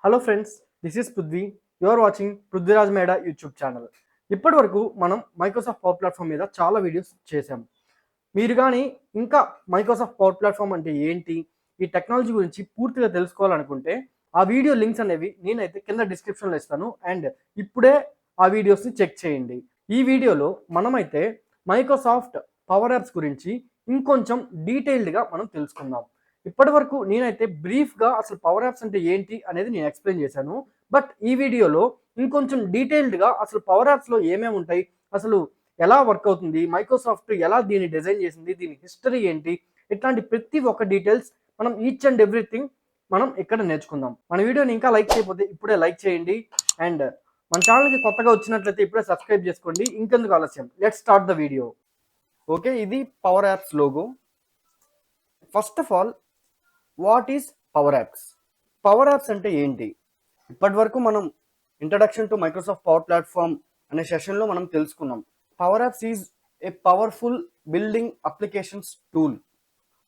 Hello friends, this is Prithvi. You are watching Prithviraj Meda YouTube channel. ఇప్పటి వరకు మనం మైక్రోసాఫ్ట్ పవర్ ప్లాట్ఫామ్ మీద చాలా వీడియోస్ చేసాం. మీరు కానీ ఇంకా మైక్రోసాఫ్ట్ పవర్ ప్లాట్ఫామ్ అంటే ఏంటి, ఈ టెక్నాలజీ గురించి పూర్తిగా తెలుసుకోవాలనుకుంటే ఆ వీడియో లింక్స్ అనేవి నేనైతే కింద డిస్క్రిప్షన్లో ఇస్తాను. అండ్ ఇప్పుడే ఆ వీడియోస్ని చెక్ చేయండి. ఈ వీడియోలో మనమైతే మైక్రోసాఫ్ట్ పవర్ యాప్స్ గురించి ఇంకొంచెం డీటెయిల్డ్గా మనం తెలుసుకుందాం. ఇప్పటి వరకు నేనైతే బ్రీఫ్గా అసలు పవర్ యాప్స్ అంటే ఏంటి అనేది నేను ఎక్స్ప్లెయిన్ చేశాను. బట్ ఈ వీడియోలో ఇంకొంచెం డీటెయిల్డ్గా అసలు పవర్ యాప్స్లో ఏమేమి ఉంటాయి, అసలు ఎలా వర్క్ అవుతుంది, మైక్రోసాఫ్ట్ ఎలా దీన్ని డిజైన్ చేసింది, దీని హిస్టరీ ఏంటి, ఇట్లాంటి ప్రతి ఒక్క డీటెయిల్స్ మనం ఈచ్ అండ్ ఎవ్రీథింగ్ మనం ఇక్కడ నేర్చుకుందాం. మన వీడియోని ఇంకా లైక్ చేయకపోతే ఇప్పుడే లైక్ చేయండి. అండ్ మన ఛానల్కి కొత్తగా వచ్చినట్లయితే ఇప్పుడే సబ్స్క్రైబ్ చేసుకోండి. ఇంకెందుకు ఆలస్యం, let's start the video. Okay, ఇది power apps logo. First of all, what is power apps? Power apps అంటే ఏంటి? ఇప్పటి వరకు మనం introduction to Microsoft power platform అనే సెషన్లో మనం తెలుసుకున్నాం. Power apps is a powerful building applications tool,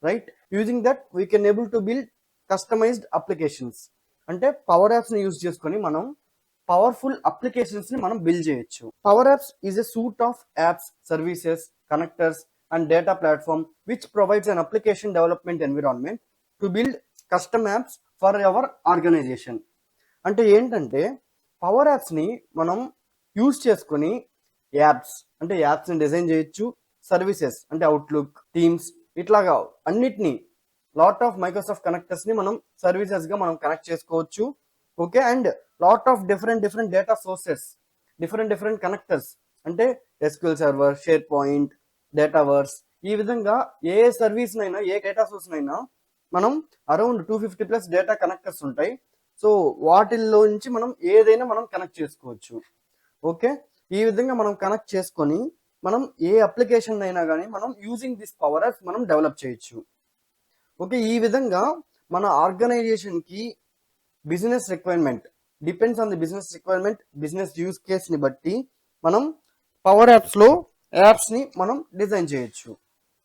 right? Using that we can able to build customized applications. అంటే పవర్ యాప్స్ని యూజ్ చేసుకొని మనం పవర్ఫుల్ అప్లికేషన్స్ని మనం బిల్డ్ చేయొచ్చు. Power apps is a suit of apps, services, connectors and data platform which provides an application development environment to build custom apps for our organization. అంటే ఏంటంటే power యాప్స్ని మనం యూజ్ చేసుకొని యాప్స్ని డిజైన్ చేయొచ్చు. సర్వీసెస్ అంటే అవుట్లుక్, టీమ్స్, ఇట్లాగా అన్నిటినీ లాట్ ఆఫ్ మైక్రోసాఫ్ట్ కనెక్టర్స్ని మనం సర్వీసెస్గా మనం కనెక్ట్ చేసుకోవచ్చు. Okay, and lot of different data sources, different connectors అంటే ఎస్క్యూఎల్ సర్వర్, షేర్ పాయింట్, డేటావర్స్, ఈ విధంగా ఏ సర్వీస్నైనా ఏ డేటా సోర్స్నైనా మనం అరౌండ్ 250+ డేటా కనెక్టర్స్ ఉంటాయి. సో వాటిల్లో నుంచి మనం ఏదైనా మనం కనెక్ట్ చేసుకోవచ్చు. ఓకే, ఈ విధంగా మనం కనెక్ట్ చేసుకొని మనం ఏ అప్లికేషన్ అయినా కానీ మనం యూజింగ్ దిస్ పవర్ యాప్స్ మనం డెవలప్ చేయొచ్చు. ఓకే, ఈ విధంగా మన ఆర్గనైజేషన్కి business requirement depends on the business requirement, business use కేస్ని బట్టి మనం పవర్ యాప్స్లో యాప్స్ని మనం డిజైన్ చేయొచ్చు.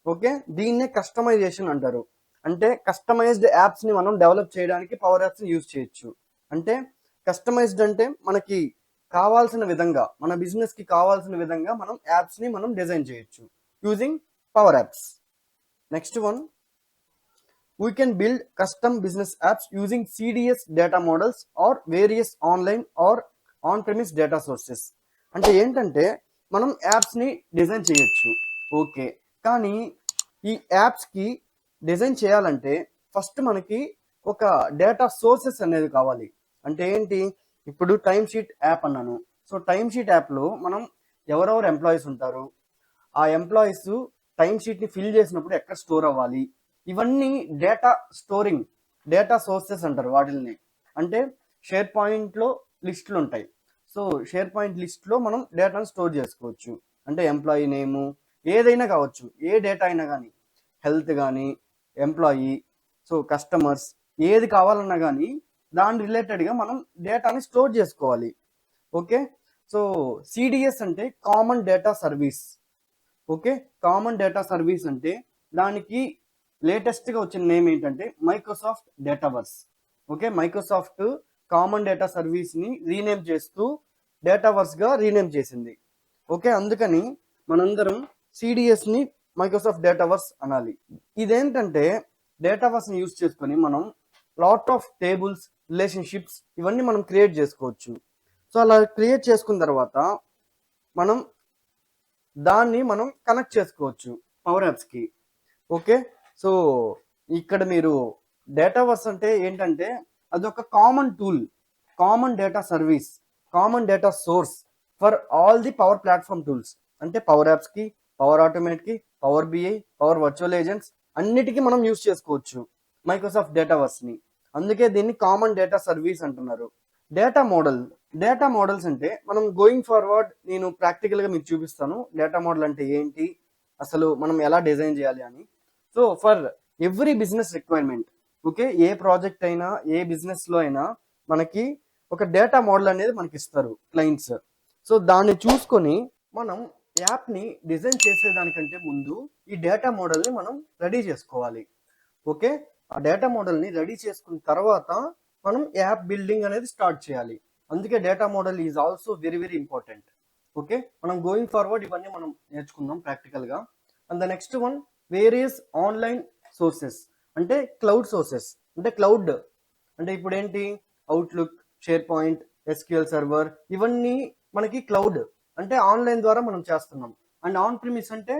ఓకే, దీన్నే కస్టమైజేషన్ అంటారు. అంటే కస్టమైజ్డ్ యాప్స్ని మనం డెవలప్ చేయడానికి పవర్ యాప్స్ని యూజ్ చేయొచ్చు. అంటే కస్టమైజ్డ్ అంటే మనకి కావాల్సిన విధంగా, మన బిజినెస్కి కావాల్సిన విధంగా మనం యాప్స్ని మనం డిజైన్ చేయొచ్చు using power apps. Next one, we can build custom business apps using CDS data models or various online or on-premise data sources. అంటే ఏంటంటే మనం యాప్స్ని డిజైన్ చేయొచ్చు. ఓకే, కానీ ఈ యాప్స్కి డిజైన్ చేయాలంటే ఫస్ట్ మనకి ఒక డేటా సోర్సెస్ అనేది కావాలి. అంటే ఏంటి, ఇప్పుడు టైమ్ షీట్ యాప్ అన్నాను. సో టైమ్ షీట్ యాప్లో మనం ఎవరెవరు ఎంప్లాయీస్ ఉంటారు, ఆ ఎంప్లాయీస్ టైమ్ షీట్ని ఫిల్ చేసినప్పుడు ఎక్కడ స్టోర్ అవ్వాలి, ఇవన్నీ డేటా స్టోరింగ్, డేటా సోర్సెస్ అంటారు వాటిల్ని. అంటే షేర్ పాయింట్లో లిస్టులు ఉంటాయి. సో షేర్ పాయింట్ లిస్ట్లో మనం డేటాను స్టోర్ చేసుకోవచ్చు. అంటే ఎంప్లాయీ నేము, ఏదైనా కావచ్చు, ఏ డేటా అయినా కానీ, హెల్త్ కానీ, ఎంప్లాయీ, సో కస్టమర్స్, ఏది కావాలన్నా కానీ దాని రిలేటెడ్గా మనం డేటాని స్టోర్ చేసుకోవాలి. ఓకే, సో సిడిఎస్ అంటే common data service. Okay, common data service అంటే దానికి లేటెస్ట్గా వచ్చిన నేమ్ ఏంటంటే Microsoft Dataverse. Okay, Microsoft common data సర్వీస్ని రీనేమ్ చేస్తూ డేటావర్స్గా రీనేమ్ చేసింది. ఓకే, అందుకని మనందరం సిడిఎస్ని మైక్రోసాఫ్ట్ డేటావర్స్ అనాలి. ఇదేంటంటే డేటావర్స్ని యూజ్ చేసుకొని మనం లాట్ ఆఫ్ టేబుల్స్, రిలేషన్షిప్స్ ఇవన్నీ మనం క్రియేట్ చేసుకోవచ్చు. సో అలా క్రియేట్ చేసుకున్న తర్వాత మనం దాన్ని మనం కనెక్ట్ చేసుకోవచ్చు పవర్ యాప్స్కి. ఓకే, సో ఇక్కడ మీరు డేటావర్స్ అంటే ఏంటంటే అదొక common tool, common data service, common data source for all the power platform tools. అంటే పవర్ యాప్స్కి, పవర్ ఆటోమేట్కి, power BI, power virtual agents అన్నిటికీ మనం యూజ్ చేసుకోవచ్చు మైక్రోసాఫ్ట్ డేటావర్స్ని. అందుకే దీన్ని కామన్ డేటా సర్వీస్ అంటున్నారు. డేటా మోడల్స్ అంటే మనం గోయింగ్ ఫార్వర్డ్ నేను ప్రాక్టికల్గా మీకు చూపిస్తాను డేటా మోడల్ అంటే ఏంటి, అసలు మనం ఎలా డిజైన్ చేయాలి అని. So for every business requirement, okay, A project అయినా ఏ బిజినెస్లో అయినా మనకి ఒక డేటా మోడల్ అనేది మనకి ఇస్తారు క్లయింట్స్. సో దాన్ని చూసుకొని మనం యాప్ని డిజైన్ చేసేదానికంటే ముందు ఈ డేటా మోడల్ని మనం రెడీ చేసుకోవాలి. ఓకే, ఆ డేటా మోడల్ని రెడీ చేసుకున్న తర్వాత మనం యాప్ బిల్డింగ్ అనేది స్టార్ట్ చేయాలి. అందుకే data model is also very very important. Okay, మనం గోయింగ్ ఫార్వర్డ్ ఇవన్నీ మనం నేర్చుకుందాం ప్రాక్టికల్గా. And the next one, various online sources అంటే క్లౌడ్ సోర్సెస్. అంటే క్లౌడ్ అంటే ఇప్పుడు ఏంటి, outlook, share point, SQL server, ఇవన్నీ మనకి క్లౌడ్ అంటే ఆన్లైన్ ద్వారా మనం చేస్తున్నాం. అండ్ ఆన్ ప్రిమిస్ అంటే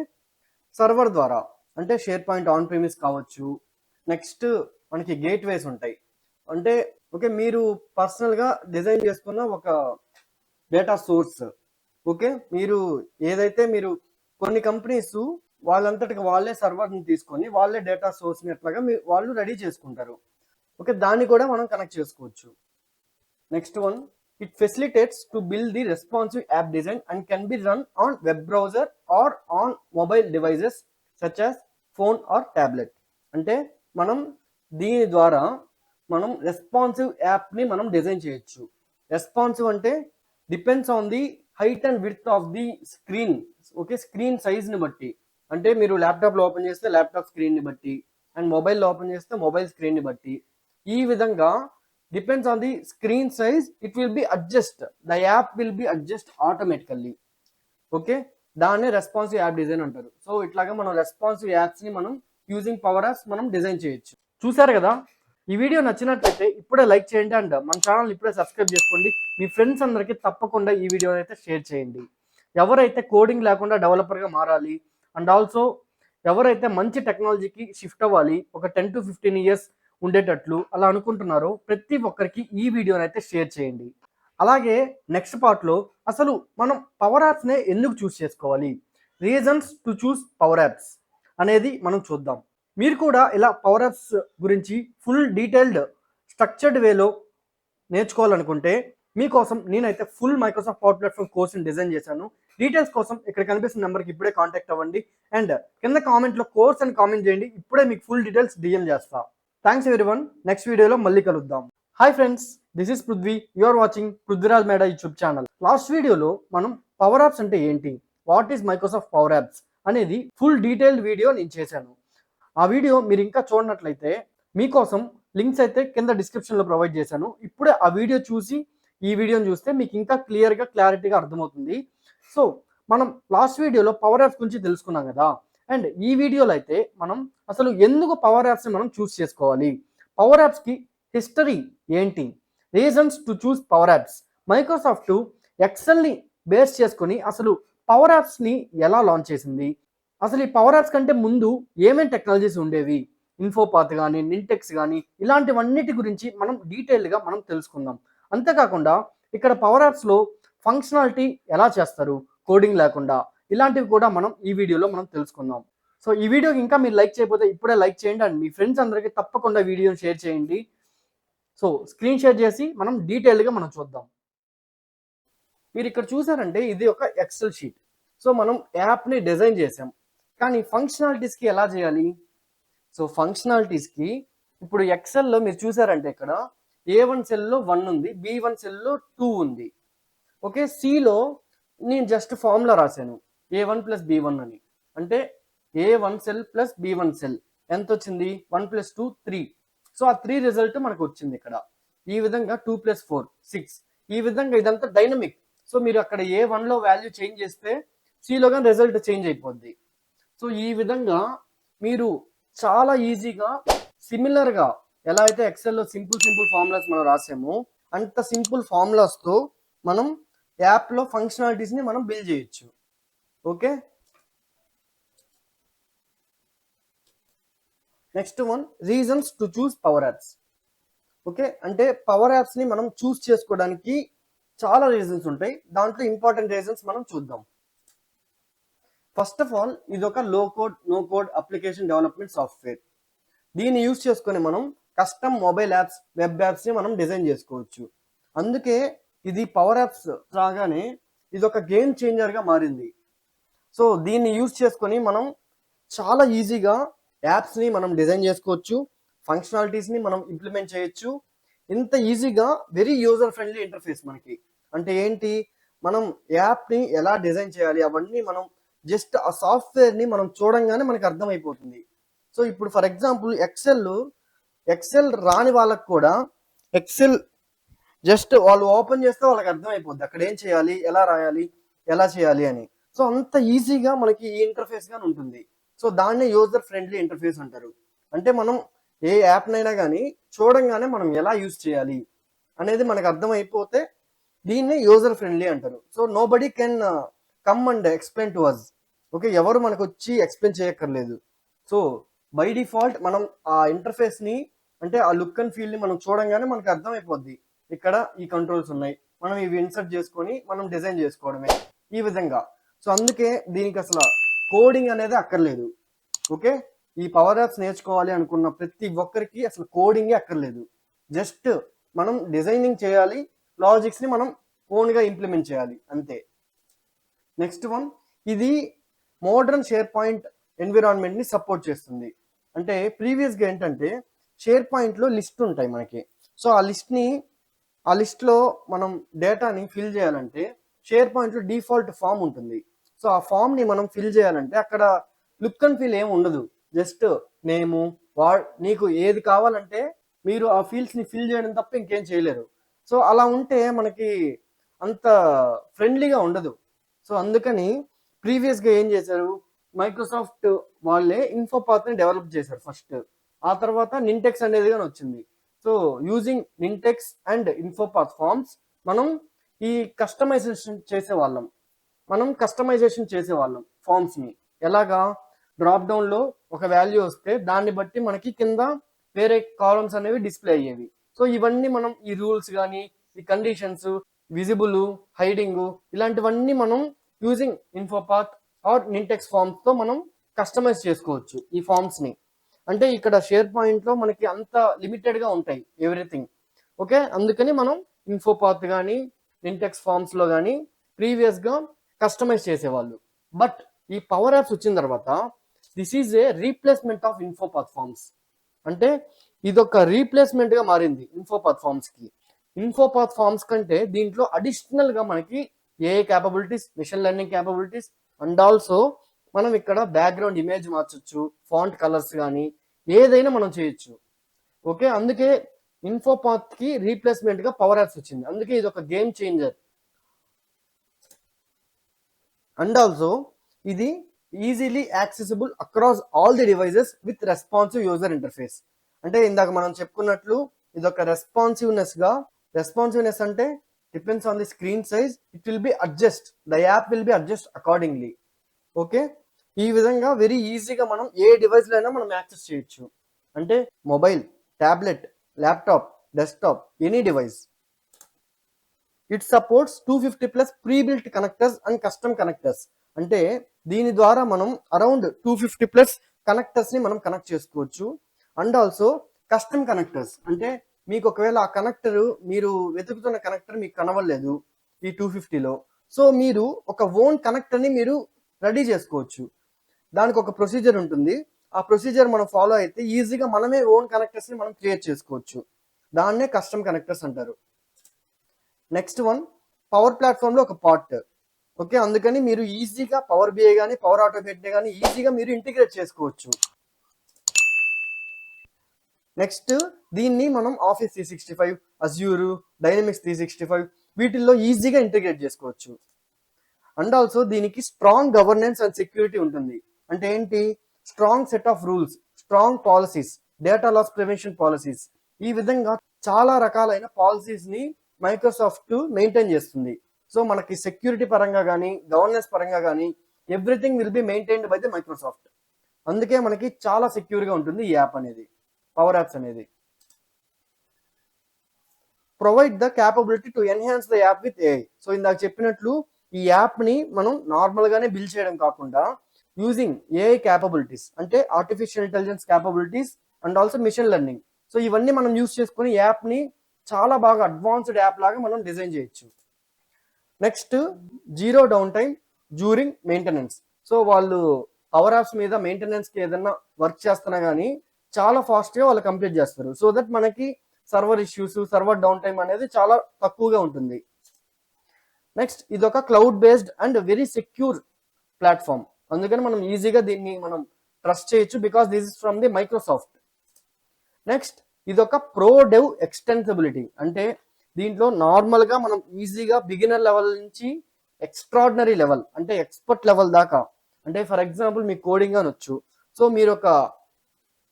సర్వర్ ద్వారా, అంటే షేర్ పాయింట్ ఆన్ ప్రిమిస్ కావచ్చు. నెక్స్ట్ మనకి గేట్వేస్ ఉంటాయి. అంటే ఓకే, మీరు పర్సనల్గా డిజైన్ చేసుకున్న ఒక డేటా సోర్స్. ఓకే, మీరు ఏదైతే మీరు కొన్ని కంపెనీస్ వాళ్ళంతటికి వాళ్ళే సర్వర్ని తీసుకొని వాళ్ళే డేటా సోర్స్ని ఎట్లాగా వాళ్ళు రెడీ చేసుకుంటారు. ఓకే, దాన్ని కూడా మనం కనెక్ట్ చేసుకోవచ్చు. Next one, it facilitates to build the responsive app design and can be run on web browser or on mobile devices such as phone or tablet. అంటే మనం దీని ద్వారా మనం రెస్పాన్సివ్ యాప్ని మనం డిజైన్ చేయొచ్చు. రెస్పాన్సివ్ అంటే depends on the height and width of the screen. Okay, screen సైజ్ని బట్టి, అంటే మీరు ల్యాప్టాప్లో ఓపెన్ చేస్తే ల్యాప్టాప్ స్క్రీన్ని బట్టి, అండ్ మొబైల్లో ఓపెన్ చేస్తే మొబైల్ స్క్రీన్ని బట్టి, ఈ విధంగా depends on the screen size it will be adjust, the app will be adjust automatically. Okay, దాన్నే రెస్పాన్సివ్ యాప్ డిజైన్ అంటారు. సో ఇట్లాగా మనం రెస్పాన్సివ్ యాప్స్ని మనం యూజింగ్ పవర్ యాప్స్ మనం డిజైన్ చేయొచ్చు. చూసారు కదా, ఈ వీడియో నచ్చినట్లయితే ఇప్పుడే లైక్ చేయండి అండ్ మన ఛానల్ ఇప్పుడే సబ్స్క్రైబ్ చేసుకోండి. మీ ఫ్రెండ్స్ అందరికీ తప్పకుండా ఈ వీడియోని అయితే షేర్ చేయండి. ఎవరైతే కోడింగ్ లేకుండా డెవలపర్గా మారాలి అండ్ ఆల్సో ఎవరైతే మంచి టెక్నాలజీకి షిఫ్ట్ అవ్వాలి, ఒక 10 to 15 ఇయర్స్ ఉండేటట్లు అలా అనుకుంటున్నారో ప్రతి ఒక్కరికి ఈ వీడియోని అయితే షేర్ చేయండి. అలాగే నెక్స్ట్ పార్ట్లో అసలు మనం పవర్ యాప్స్నే ఎందుకు చూస్ చేసుకోవాలి, reasons to choose power apps అనేది మనం చూద్దాం. మీరు కూడా ఇలా పవర్ యాప్స్ గురించి ఫుల్ డీటెయిల్డ్ స్ట్రక్చర్డ్ వేలో నేర్చుకోవాలనుకుంటే మీకోసం నేనైతే ఫుల్ మైక్రోసాఫ్ట్ పవర్ ప్లాట్ఫామ్ కోర్స్ని డిజైన్ చేశాను. డీటెయిల్స్ కోసం ఇక్కడ కనిపిస్తున్న నెంబర్కి ఇప్పుడే కాంటాక్ట్ అవ్వండి అండ్ కింద కామెంట్లో కోర్స్ అని కామెంట్ చేయండి. ఇప్పుడే మీకు ఫుల్ డీటెయిల్స్ డిఎం చేస్తా. థ్యాంక్స్ ఎవ్రీవన్, నెక్స్ట్ వీడియోలో మళ్ళీ కలుద్దాం. Hi friends, this is Prithvi, you are watching Prithviraj Meda YouTube channel. Last వీడియోలో మనం పవర్ యాప్స్ అంటే ఏంటి, what is Microsoft power apps అనేది ఫుల్ డీటెయిల్డ్ వీడియో నేను చేశాను. ఆ వీడియో మీరు ఇంకా చూడనట్లయితే మీకోసం లింక్స్ అయితే కింద డిస్క్రిప్షన్లో ప్రొవైడ్ చేశాను. ఇప్పుడే ఆ వీడియో చూసి ఈ వీడియోని చూస్తే మీకు ఇంకా క్లారిటీగా అర్థమవుతుంది. సో మనం లాస్ట్ వీడియోలో పవర్ యాప్స్ గురించి తెలుసుకున్నాం కదా, అండ్ ఈ వీడియోలో అయితే మనం అసలు ఎందుకు పవర్ యాప్స్ని మనం చూస్ చేసుకోవాలి, పవర్ యాప్స్కి హిస్టరీ ఏంటి, reasons to choose power apps, Microsoft ఎక్సెల్ని బేస్ చేసుకొని అసలు పవర్ యాప్స్ని ఎలా లాంచ్ చేసింది, అసలు ఈ పవర్ యాప్స్ కంటే ముందు ఏమేమి టెక్నాలజీస్ ఉండేవి, ఇన్ఫోపాత్ కానీ నింటెక్స్ కానీ ఇలాంటివన్నిటి గురించి మనం డీటెయిల్డ్గా మనం తెలుసుకుందాం. అంతేకాకుండా ఇక్కడ పవర్ యాప్స్లో ఫంక్షనాలిటీ ఎలా చేస్తారు కోడింగ్ లేకుండా, ఇలాంటివి కూడా మనం ఈ వీడియోలో మనం తెలుసుకుందాం. సో ఈ వీడియోకి ఇంకా మీరు లైక్ చేయకపోతే ఇప్పుడే లైక్ చేయండి అండ్ మీ ఫ్రెండ్స్ అందరికీ తప్పకుండా వీడియోని షేర్ చేయండి. సో స్క్రీన్ షేర్ చేసి మనం డీటెయిల్డ్గా మనం చూద్దాం. మీరు ఇక్కడ చూసారంటే ఇది ఒక ఎక్సెల్ షీట్. సో మనం యాప్ని డిజైన్ చేసాం, కానీ ఫంక్షనాలిటీస్కి ఎలా చేయాలి. సో ఫంక్షనాలిటీస్కి ఇప్పుడు ఎక్సెల్లో మీరు చూసారంటే ఇక్కడ A1 సెల్లో 1 ఉంది, B1 సెల్లో 2 ఉంది. ఓకే, సిలో నేను జస్ట్ ఫార్ములా రాశాను A1 + B1 అని. అంటే A1 cell plus B1 cell ఎంత వచ్చింది, 1 + 2 3. సో ఆ 3 రిజల్ట్ మనకు వచ్చింది ఇక్కడ. ఈ విధంగా 2 + 4 6. ఈ విధంగా ఇదంతా డైనమిక్. సో మీరు అక్కడ A1లో వాల్యూ చేంజ్ చేస్తే సిలో కానీ రిజల్ట్ చేంజ్ అయిపోద్ది. సో ఈ విధంగా మీరు చాలా ఈజీగా సిమిలర్గా ఎలా అయితే ఎక్సెల్లో సింపుల్ ఫార్ములాస్ మనం రాసామో అంత సింపుల్ ఫార్ములాస్తో మనం యాప్లో ఫంక్షనాలిటీస్ని మనం బిల్డ్ చేయొచ్చు. Okay, next one, reasons to choose power apps. Okay, అంటే పవర్ యాప్స్ని మనం చూస్ చేసుకోవడానికి చాలా రీజన్స్ ఉంటాయి. దాంట్లో ఇంపార్టెంట్ రీజన్స్ మనం చూద్దాం. ఫస్ట్ ఆఫ్ ఆల్, ఇది ఒక low code no code application development software. దీన్ని యూజ్ చేసుకొని మనం కస్టమ్ మొబైల్ యాప్స్, వెబ్ యాప్స్ని మనం డిజైన్ చేసుకోవచ్చు. అందుకే ఇది పవర్ యాప్స్ రాగానే ఇది ఒక గేమ్ చేంజర్గా మారింది. సో దీన్ని యూజ్ చేసుకొని మనం చాలా ఈజీగా యాప్స్ని మనం డిజైన్ చేసుకోవచ్చు, ఫంక్షనాలిటీస్ని మనం ఇంప్లిమెంట్ చేయొచ్చు. ఇంత ఈజీగా వెరీ యూజర్ ఫ్రెండ్లీ ఇంటర్ఫేస్ మనకి. అంటే ఏంటి, మనం యాప్ని ఎలా డిజైన్ చేయాలి అవన్నీ మనం జస్ట్ ఆ సాఫ్ట్వేర్ని మనం చూడంగానే మనకు అర్థమైపోతుంది. సో ఇప్పుడు ఫర్ ఎగ్జాంపుల్ ఎక్సెల్ రాని వాళ్ళకు కూడా ఎక్సెల్ జస్ట్ వాళ్ళు ఓపెన్ చేస్తే వాళ్ళకి అర్థమైపోద్ది అక్కడ ఏం చేయాలి, ఎలా రాయాలి, ఎలా చేయాలి అని. సో అంత ఈజీగా మనకి ఈ ఇంటర్ఫేస్ గాని ఉంటుంది. సో దాన్నే యూజర్ ఫ్రెండ్లీ ఇంటర్ఫేస్ అంటారు. అంటే మనం ఏ యాప్నైనా కానీ చూడంగానే మనం ఎలా యూజ్ చేయాలి అనేది మనకు అర్థమైపోతే దీన్ని యూజర్ ఫ్రెండ్లీ అంటారు. So nobody can come and explain to us. Okay, ఎవరు మనకు వచ్చి ఎక్స్ప్లెయిన్ చేయక్కర్లేదు. సో బై డిఫాల్ట్ మనం ఆ ఇంటర్ఫేస్ ని, అంటే ఆ లుక్ అండ్ ఫీల్ ని మనం చూడంగానే మనకు అర్థమైపోద్ది ఇక్కడ ఈ కంట్రోల్స్ ఉన్నాయి, మనం ఇవి ఇన్సర్ట్ చేసుకొని మనం డిజైన్ చేసుకోవడమే ఈ విధంగా. సో అందుకే దీనికి అసలు కోడింగ్ అనేది అక్కర్లేదు. ఓకే, ఈ పవర్ యాప్స్ నేర్చుకోవాలి అనుకున్న ప్రతి ఒక్కరికి అసలు కోడింగే అక్కర్లేదు. జస్ట్ మనం డిజైనింగ్ చేయాలి, లాజిక్స్ ని మనం ఓన్ గా ఇంప్లిమెంట్ చేయాలి అంతే. నెక్స్ట్ వన్, ఇది మోడర్న్ షేర్ పాయింట్ ఎన్విరాన్మెంట్ ని సపోర్ట్ చేస్తుంది. అంటే ప్రీవియస్ గా ఏంటంటే షేర్ పాయింట్ లో లిస్ట్ ఉంటాయి మనకి. సో ఆ లిస్ట్ లో మనం డేటాని ఫిల్ చేయాలంటే షేర్ పాయింట్ లో డిఫాల్ట్ ఫామ్ ఉంటుంది. సో ఆ ఫామ్ ని మనం ఫిల్ చేయాలంటే అక్కడ లుక్ అండ్ ఫీల్ ఏమి ఉండదు. జస్ట్ నేము నీకు ఏది కావాలంటే మీరు ఆ ఫీల్డ్స్ ని ఫిల్ చేయడం తప్ప ఇంకేం చేయలేరు. సో అలా ఉంటే మనకి అంత ఫ్రెండ్లీగా ఉండదు. సో అందుకని ప్రీవియస్ గా ఏం చేశారు, మైక్రోసాఫ్ట్ వాళ్ళే ఇన్ఫోపాత్ ని డెవలప్ చేశారు ఫస్ట్. ఆ తర్వాత నింటెక్స్ అనేది కానీ వచ్చింది. సో యూజింగ్ నింటెక్స్ అండ్ ఇన్ఫోపాత్ ఫార్మ్స్ మనం ఈ కస్టమైజేషన్ చేసేవాళ్ళం ఫార్మ్స్ ని. ఎలాగా, డ్రాప్ డౌన్ లో ఒక వాల్యూ వస్తే దాన్ని బట్టి మనకి కింద వేరే కాలమ్స్ అనేవి డిస్ప్లే అయ్యేవి. సో ఇవన్నీ మనం ఈ రూల్స్ కానీ, ఈ కండిషన్స్, విజిబుల్, హైడింగ్, ఇలాంటివన్నీ మనం యూజింగ్ ఇన్ఫోపాత్ ఆర్ నింటెక్స్ ఫార్మ్స్ తో మనం కస్టమైజ్ చేసుకోవచ్చు ఈ ఫార్మ్స్ ని. అంటే ఇక్కడ షేర్ పాయింట్ లో మనకి అంత లిమిటెడ్ గా ఉంటాయి ఎవ్రీథింగ్. ఓకే, అందుకని మనం ఇన్ఫోపాత్ కానీ నింటెక్స్ ఫార్మ్స్ లో కానీ ప్రీవియస్ గా కస్టమైజ్ చేసేవాళ్ళు. బట్ ఈ పవర్ యాప్స్ వచ్చిన తర్వాత this is a replacement of InfoPath forms. అంటే ఇదొక రీప్లేస్మెంట్ గా మారింది ఇన్ఫోపాత్ ఫార్మ్స్ కి. ఇన్ఫోపాత్ ఫార్మ్స్ కంటే దీంట్లో అడిషనల్ గా మనకి AI capabilities, machine learning capabilities and also మనం ఇక్కడ బ్యాక్గ్రౌండ్ ఇమేజ్ మార్చొచ్చు, ఫాంట్ కలర్స్ కానీ ఏదైనా మనం చేయొచ్చు. ఓకే, అందుకే ఇన్ఫోపాత్ కి రీప్లేస్మెంట్ గా పవర్ యాప్స్ వచ్చింది. అందుకే ఇది ఒక గేమ్ చేంజర్. అండ్ ఆల్సో ఇది easily accessible across all the devices with responsive user interface. అంటే ఇందాక మనం చెప్పుకున్నట్లు ఇదొక రెస్పాన్సివ్నెస్ అంటే depends on the screen size, it will be adjust, the app will be adjust accordingly. Okay, ఈ విధంగా very ఈజీగా మనం ఏ డివైస్ లో అయినా మనం యాక్సెస్ చేయొచ్చు. అంటే mobile, tablet, laptop, desktop, any device. It supports 250+ pre-built connectors and custom connectors. అంటే దీని ద్వారా మనం అరౌండ్ 250+ కనెక్టర్స్ ని మనం కనెక్ట్ చేసుకోవచ్చు. అండ్ ఆల్సో కస్టమ్ కనెక్టర్స్ అంటే మీకు ఒకవేళ ఆ కనెక్టర్, మీరు వెతుకుతున్న కనెక్టర్ మీకు కనవలేదు ఈ 250లో, సో మీరు ఒక ఓన్ కనెక్టర్ ని మీరు రెడీ చేసుకోవచ్చు. దానికి ఒక ప్రొసీజర్ ఉంటుంది. ఆ ప్రొసీజర్ మనం ఫాలో అయితే ఈజీగా మనమే ఓన్ కనెక్టర్స్ ని మనం క్రియేట్ చేసుకోవచ్చు. దాన్నే కస్టమ్ కనెక్టర్స్ అంటారు. నెక్స్ట్ వన్, పవర్ ప్లాట్ఫామ్ లో ఒక పార్ట్. ఓకే, అందుకని మీరు ఈజీగా పవర్ బిఐ కానీ పవర్ ఆటోమేట్ కానీ ఈజీగా మీరు ఇంటిగ్రేట్ చేసుకోవచ్చు. నెక్స్ట్, దీన్ని మనం ఆఫీస్ 365, అజ్యూర్, డైనమిక్స్ 365 వీటిల్లో ఈజీగా ఇంటిగ్రేట్ చేసుకోవచ్చు. అండ్ ఆల్సో దీనికి స్ట్రాంగ్ గవర్నెన్స్ అండ్ సెక్యూరిటీ ఉంటుంది. అంటే ఏంటి, strong set of rules, strong policies, data loss prevention policies, ఈ విధంగా చాలా రకాలైన పాలసీస్ ని మైక్రోసాఫ్ట్ మెయింటైన్ చేస్తుంది. సో మనకి సెక్యూరిటీ పరంగా కానీ గవర్నెన్స్ పరంగా కానీ everything will be maintained by the Microsoft. అందుకే మనకి చాలా సెక్యూర్ గా ఉంటుంది ఈ యాప్ అనేది, పవర్ యాప్స్ అనేది. Provide the capability to enhance the app with AI. So ఇందాక చెప్పినట్లు ఈ యాప్ ని మనం నార్మల్ గానే బిల్డ్ చేయడం కాకుండా యూజింగ్ ఏఐ క్యాపబిలిటీస్, అంటే artificial intelligence capabilities and also machine learning. So ఇవన్నీ మనం యూజ్ చేసుకుని యాప్ ని చాలా బాగా అడ్వాన్స్డ్ యాప్ లాగా మనం డిజైన్ చేయొచ్చు. Next, zero down time during maintenance. So వాళ్ళు పవర్ యాప్స్ మీద మెయింటెనెన్స్ కి ఏదైనా వర్క్ చేస్తున్నా కానీ చాలా ఫాస్ట్ గా వాళ్ళు కంప్లీట్ చేస్తారు. సో దట్ మనకి server issues, server down time అనేది చాలా తక్కువగా ఉంటుంది. నెక్స్ట్, ఇది ఒక cloud based and very secure platform. అందుకని మనం ఈజీగా దీన్ని మనం ట్రస్ట్ చేయొచ్చు because this is from the Microsoft. Next, ఇది ఒక ప్రో డెవ్ ఎక్స్టెన్సిబిలిటీ. అంటే దీంట్లో నార్మల్గా మనం ఈజీగా బిగినర్ లెవెల్ నుంచి ఎక్స్ట్రాడినరీ లెవెల్ అంటే ఎక్స్పర్ట్ లెవెల్ దాకా, అంటే ఫర్ ఎగ్జాంపుల్ మీకు కోడింగ్ అని వచ్చు. సో మీరు ఒక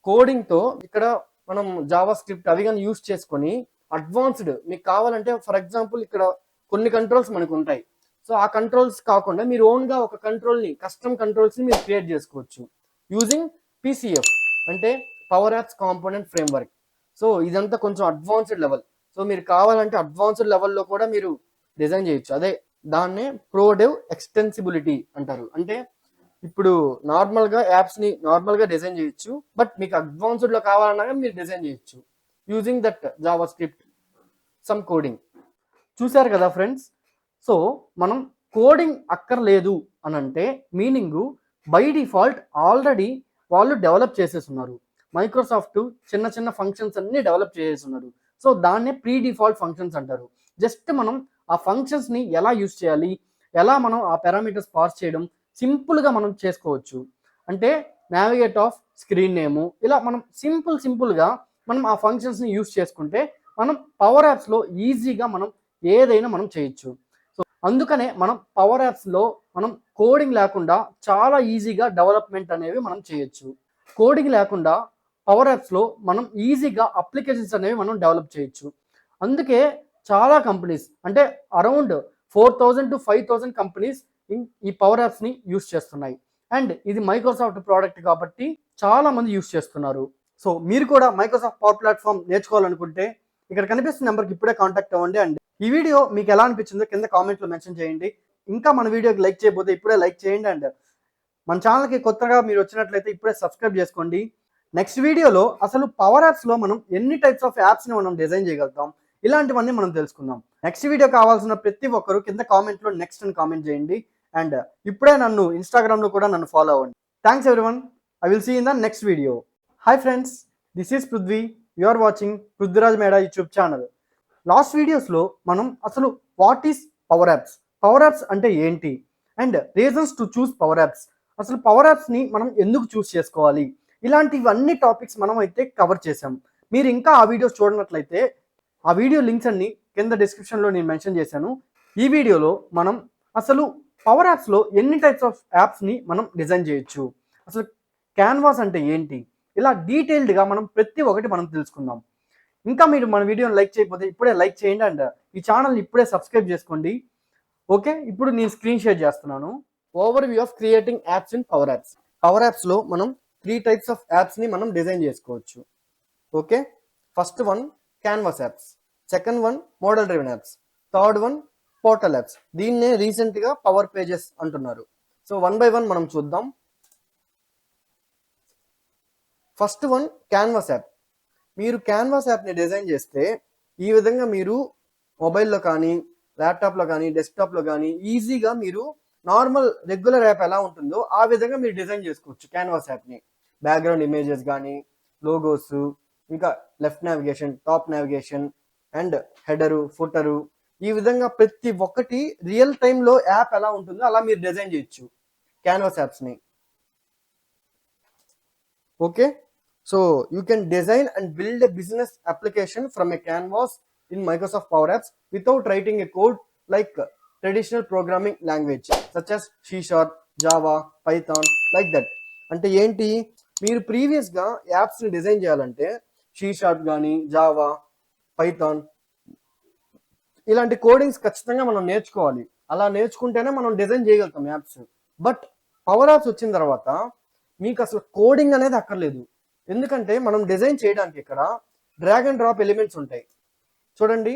కోడింగ్తో ఇక్కడ మనం జావా స్క్రిప్ట్ అవి కానీ యూస్ చేసుకొని అడ్వాన్స్డ్ మీకు కావాలంటే ఫర్ ఎగ్జాంపుల్ ఇక్కడ కొన్ని కంట్రోల్స్ మనకు ఉంటాయి. సో ఆ కంట్రోల్స్ కాకుండా మీరు ఓన్గా ఒక కంట్రోల్ని కస్టమ్ కంట్రోల్స్ని మీరు క్రియేట్ చేసుకోవచ్చు యూజింగ్ పీసీఎఫ్ అంటే power apps component framework. So ఇదంతా కొంచెం అడ్వాన్స్డ్ లెవెల్. సో మీరు కావాలంటే అడ్వాన్స్డ్ లెవెల్లో కూడా మీరు డిజైన్ చేయొచ్చు. అదే దాన్నే ప్రోడెవ్ ఎక్స్టెన్సిబిలిటీ అంటారు. అంటే ఇప్పుడు నార్మల్గా యాప్స్ని నార్మల్గా డిజైన్ చేయొచ్చు, బట్ మీకు అడ్వాన్స్డ్లో కావాలన్నా మీరు డిజైన్ చేయొచ్చు using that Java script some coding. చూశారు కదా ఫ్రెండ్స్. సో మనం కోడింగ్ అక్కర్లేదు అని అంటే మీనింగ్ బై డిఫాల్ట్ ఆల్రెడీ వాళ్ళు డెవలప్ చేసేస్తున్నారు. మైక్రోసాఫ్ట్ చిన్న చిన్న ఫంక్షన్స్ అన్ని డెవలప్ చేసేస్తున్నారు. సో దాన్నే ప్రీ డిఫాల్ట్ ఫంక్షన్స్ అంటారు. జస్ట్ మనం ఆ ఫంక్షన్స్ని ఎలా యూస్ చేయాలి, ఎలా మనం ఆ పారామీటర్స్ పాస్ చేయడం సింపుల్గా మనం చేసుకోవచ్చు. అంటే నావిగేట్ ఆఫ్ స్క్రీన్ నేము ఇలా మనం సింపుల్గా మనం ఆ ఫంక్షన్స్ని యూస్ చేసుకుంటే మనం పవర్ యాప్స్లో ఈజీగా మనం ఏదైనా మనం చేయొచ్చు. సో అందుకనే మనం పవర్ యాప్స్లో మనం కోడింగ్ లేకుండా చాలా ఈజీగా డెవలప్మెంట్ అనేవి మనం చేయొచ్చు. కోడింగ్ లేకుండా పవర్ యాప్స్లో మనం ఈజీగా అప్లికేషన్స్ అనేవి మనం డెవలప్ చేయొచ్చు. అందుకే చాలా కంపెనీస్ అంటే అరౌండ్ 4000 to 5000 కంపెనీస్ ఈ పవర్ యాప్స్ని యూస్ చేస్తున్నాయి. అండ్ ఇది మైక్రోసాఫ్ట్ ప్రోడక్ట్ కాబట్టి చాలా మంది యూస్ చేస్తున్నారు. సో మీరు కూడా మైక్రోసాఫ్ట్ పవర్ ప్లాట్ఫామ్ నేర్చుకోవాలనుకుంటే ఇక్కడ కనిపిస్తున్న నెంబర్కి ఇప్పుడే కాంటాక్ట్ అవ్వండి. అండ్ ఈ వీడియో మీకు ఎలా అనిపించిందో కింద కామెంట్లో మెన్షన్ చేయండి. ఇంకా మన వీడియోకి లైక్ చేయకపోతే ఇప్పుడే లైక్ చేయండి. అండ్ మన ఛానల్కి కొత్తగా మీరు వచ్చినట్లయితే ఇప్పుడే సబ్స్క్రైబ్ చేసుకోండి. నెక్స్ట్ వీడియోలో అసలు పవర్ యాప్స్లో మనం ఎన్ని టైప్స్ ఆఫ్ యాప్స్ని మనం డిజైన్ చేయగలుగుతాం ఇలాంటివన్నీ మనం తెలుసుకుందాం. నెక్స్ట్ వీడియో కావాల్సిన ప్రతి ఒక్కరు కింద కామెంట్లో నెక్స్ట్ అని కామెంట్ చేయండి. అండ్ ఇప్పుడే నన్ను ఇన్స్టాగ్రామ్లో కూడా నన్ను ఫాలో అవ్వండి. Thanks everyone. I will see in the next video. Hi friends, this is Prithvi. You are watching Prithviraj Meda YouTube channel. Last వీడియోస్లో మనం అసలు what is power apps, power apps అంటే ఏంటి, and reasons to choose power apps, అసలు power యాప్స్ని మనం ఎందుకు choose చేసుకోవాలి, ఇలాంటివన్నీ టాపిక్స్ మనం అయితే కవర్ చేసాం. మీరు ఇంకా ఆ వీడియోస్ చూడనట్లయితే ఆ వీడియో లింక్స్ అన్ని కింద డిస్క్రిప్షన్లో నేను మెన్షన్ చేశాను. ఈ వీడియోలో మనం అసలు పవర్ యాప్స్లో ఎన్ని టైప్స్ ఆఫ్ యాప్స్ని మనం డిజైన్ చేయొచ్చు, అసలు క్యాన్వాస్ అంటే ఏంటి, ఇలా డీటెయిల్డ్గా మనం ప్రతి ఒక్కటి మనం తెలుసుకుందాం. ఇంకా మీరు మన వీడియోని లైక్ చేయకపోతే ఇప్పుడే లైక్ చేయండి. అండ్ ఈ ఛానల్ని ఇప్పుడే సబ్స్క్రైబ్ చేసుకోండి. ఓకే, ఇప్పుడు నేను స్క్రీన్ షేర్ చేస్తున్నాను. Over view of creating apps in power apps. Power యాప్స్లో మనం 3 టైప్స్ ఆఫ్ యాప్స్ని మనం డిజైన్ చేసుకోవచ్చు. Okay, first one canvas apps, second one model driven apps, third one portal apps. దీన్నే రీసెంట్గా పవర్ పేజెస్ అంటున్నారు. సో వన్ బై వన్ మనం చూద్దాం. First one canvas app. మీరు క్యాన్వాస్ యాప్ని డిజైన్ చేస్తే ఈ విధంగా మీరు మొబైల్లో కానీ ల్యాప్టాప్లో కానీ డెస్క్టాప్లో కానీ ఈజీగా మీరు నార్మల్ రెగ్యులర్ యాప్ ఎలా ఉంటుందో ఆ విధంగా మీరు డిజైన్ చేసుకోవచ్చు క్యాన్వాస్ యాప్ని. బ్యాక్గ్రౌండ్ ఇమేజెస్ కానీ, లోగోస్, ఇంకా left navigation, top navigation and header, footer, ఈ విధంగా ప్రతి ఒక్కటి రియల్ టైంలో యాప్ ఎలా ఉంటుందో అలా మీరు డిజైన్ చేయొచ్చు క్యాన్వాస్ యాప్స్ని. Okay, so you can design and build a business application from a canvas in Microsoft Power Apps without writing a code like traditional programming language such as C#, Java, Python like that. అంటే ఏంటి, మీరు ప్రీవియస్గా యాప్స్ని design చేయాలంటే C# కానీ Java, Python ఇలాంటి codings ఖచ్చితంగా మనం నేర్చుకోవాలి. అలా నేర్చుకుంటేనే మనం డిజైన్ చేయగలుగుతాం యాప్స్. బట్ పవర్ యాప్స్ వచ్చిన తర్వాత మీకు అసలు కోడింగ్ అనేది అక్కర్లేదు. ఎందుకంటే మనం డిజైన్ చేయడానికి ఇక్కడ డ్రాగ్ అండ్ డ్రాప్ ఎలిమెంట్స్ ఉంటాయి. చూడండి,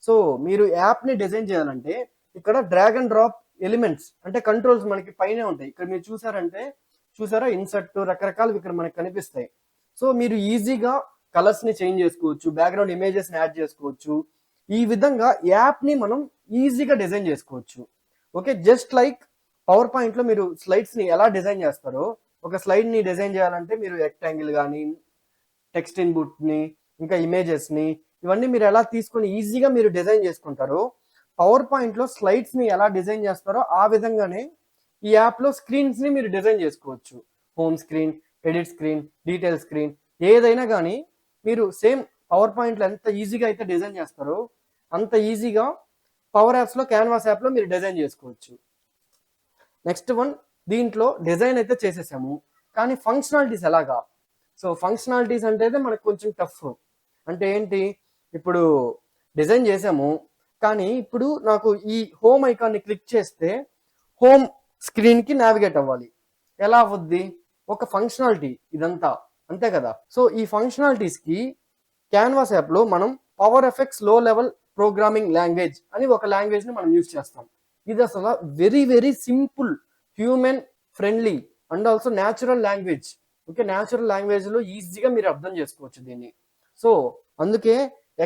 సో మీరు యాప్ని డిజైన్ చేయాలంటే ఇక్కడ డ్రాగ్ అండ్ డ్రాప్ ఎలిమెంట్స్ అంటే కంట్రోల్స్ మనకి పైనే ఉంటాయి. ఇక్కడ మీరు చూసారా ఇన్సర్ట్ రకరకాలు ఇక్కడ మనకి కనిపిస్తాయి. సో మీరు ఈజీగా కలర్స్ని చేంజ్ చేసుకోవచ్చు, బ్యాక్గ్రౌండ్ ఇమేజెస్ని యాడ్ చేసుకోవచ్చు. ఈ విధంగా యాప్ని మనం ఈజీగా డిజైన్ చేసుకోవచ్చు. ఓకే, జస్ట్ లైక్ పవర్ పాయింట్లో మీరు స్లైడ్స్ని ఎలా డిజైన్ చేస్తారో, ఒక స్లైడ్ని డిజైన్ చేయాలంటే మీరు రెక్టాంగిల్ కానీ, టెక్స్ట్ ఇన్పుట్ని, ఇంకా ఇమేజెస్ని, ఇవన్నీ మీరు ఎలా తీసుకొని ఈజీగా మీరు డిజైన్ చేసుకుంటారో, పవర్ పాయింట్లో స్లైడ్స్ని ఎలా డిజైన్ చేస్తారో ఆ విధంగానే ఈ యాప్లో స్క్రీన్స్ని మీరు డిజైన్ చేసుకోవచ్చు. Home screen, edit screen, detail screen, ఏదైనా కానీ మీరు సేమ్ పవర్ పాయింట్లో ఎంత ఈజీగా అయితే డిజైన్ చేస్తారో అంత ఈజీగా పవర్ యాప్స్లో క్యాన్వాస్ యాప్లో మీరు డిజైన్ చేసుకోవచ్చు. నెక్స్ట్ వన్, దీంట్లో డిజైన్ అయితే చేసేసాము, కానీ ఫంక్షనాలిటీస్ ఎలాగా? సో ఫంక్షనాలిటీస్ అంటే మనకు కొంచెం టఫ్. అంటే ఏంటి, ఇప్పుడు డిజైన్ చేసాము, కానీ ఇప్పుడు నాకు ఈ హోమ్ ఐకాన్ని క్లిక్ చేస్తే హోమ్ స్క్రీన్కి నావిగేట్ అవ్వాలి. ఎలా అవ్వద్ది? ఒక ఫంక్షనాలిటీ ఇదంతా, అంతే కదా. సో ఈ ఫంక్షనాలిటీస్కి క్యాన్వాస్ యాప్లో మనం పవర్ ఎఫెక్ట్స్ లో లెవెల్ ప్రోగ్రామింగ్ లాంగ్వేజ్ అని ఒక లాంగ్వేజ్ని మనం యూజ్ చేస్తాం. ఇది అసలు very very simple, human friendly and also natural language. Okay, natural లాంగ్వేజ్లో ఈజీగా మీరు అర్థం చేసుకోవచ్చు దీన్ని. సో అందుకే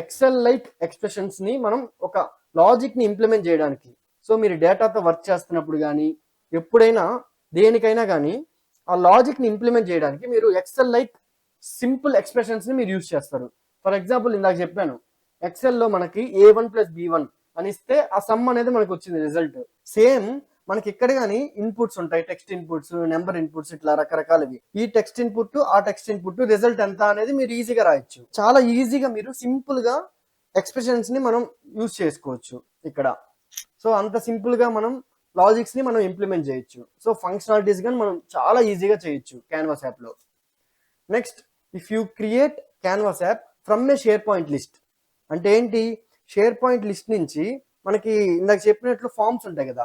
ఎక్సెల్ లైక్ ఎక్స్ప్రెషన్స్ని మనం ఒక లాజిక్ని ఇంప్లిమెంట్ చేయడానికి, సో మీరు డేటాతో వర్క్ చేస్తున్నప్పుడు కానీ ఎప్పుడైనా దేనికైనా కానీ ఆ లాజిక్ని ఇంప్లిమెంట్ చేయడానికి మీరు ఎక్సెల్ లైక్ సింపుల్ ఎక్స్ప్రెషన్స్ని మీరు యూజ్ చేస్తారు. ఫర్ ఎగ్జాంపుల్ ఇందాక చెప్పాను, ఎక్సెల్లో మనకి A1 + B1 అని ఇస్తే ఆ సమ్ అనేది మనకు వచ్చింది రిజల్ట్. సేమ్ మనకి ఇక్కడ కానీ ఇన్పుట్స్ ఉంటాయి, టెక్స్ట్ ఇన్పుట్స్, నెంబర్ ఇన్పుట్స్, ఇట్లా రకరకాలవి. ఈ టెక్స్ట్ ఇన్పుట్ ఆ టెక్స్ట్ ఇన్పుట్ రిజల్ట్ ఎంత అనేది మీరు ఈజీగా రాయొచ్చు. చాలా ఈజీగా మీరు సింపుల్ గా ఎక్స్ప్రెషన్స్ ని మనం యూజ్ చేసుకోవచ్చు ఇక్కడ. సో అంత సింపుల్ గా మనం లాజిక్స్ ని మనం ఇంప్లిమెంట్ చేయొచ్చు. సో ఫంక్షనాలిటీస్ కానీ మనం చాలా ఈజీగా చేయొచ్చు క్యాన్వాస్ యాప్ లో. Next, if you create canvas app from A share point list. అంటే ఏంటి, షేర్ పాయింట్ లిస్ట్ నుంచి మనకి ఇందాక చెప్పినట్లు ఫామ్స్ ఉంటాయి కదా,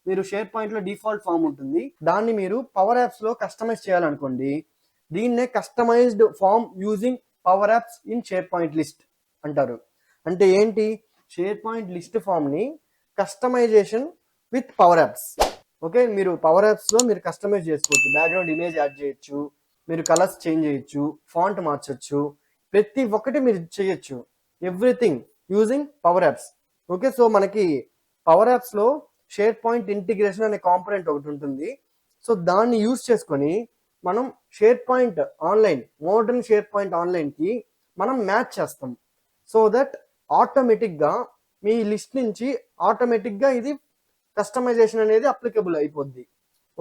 మీరు షేర్ పాయింట్లో డిఫాల్ట్ ఫామ్ ఉంటుంది, దాన్ని మీరు పవర్ యాప్స్లో కస్టమైజ్ చేయాలనుకోండి, దీన్నే customized form using power apps in SharePoint list అంటారు. అంటే ఏంటి, షేర్ పాయింట్ లిస్ట్ ఫామ్ని customization with power apps. Okay, మీరు పవర్ యాప్స్లో మీరు కస్టమైజ్ చేసుకోవచ్చు, బ్యాక్గ్రౌండ్ ఇమేజ్ యాడ్ చేయొచ్చు, మీరు కలర్స్ చేంజ్ చేయొచ్చు, ఫాంట్ మార్చొచ్చు, ప్రతి ఒక్కటి మీరు చేయొచ్చు, everything using power apps. Okay, so మనకి పవర్ యాప్స్లో షేర్ పాయింట్ ఇంటిగ్రేషన్ అనే కాంపోనెంట్ ఒకటి ఉంటుంది. సో దాన్ని యూజ్ చేసుకొని మనం SharePoint online, modern SharePoint ఆన్లైన్కి మనం మ్యాచ్ చేస్తాం. సో దట్ ఆటోమేటిక్గా మీ లిస్ట్ నుంచి ఆటోమేటిక్గా ఇది కస్టమైజేషన్ అనేది అప్లికబుల్ అయిపోద్ది.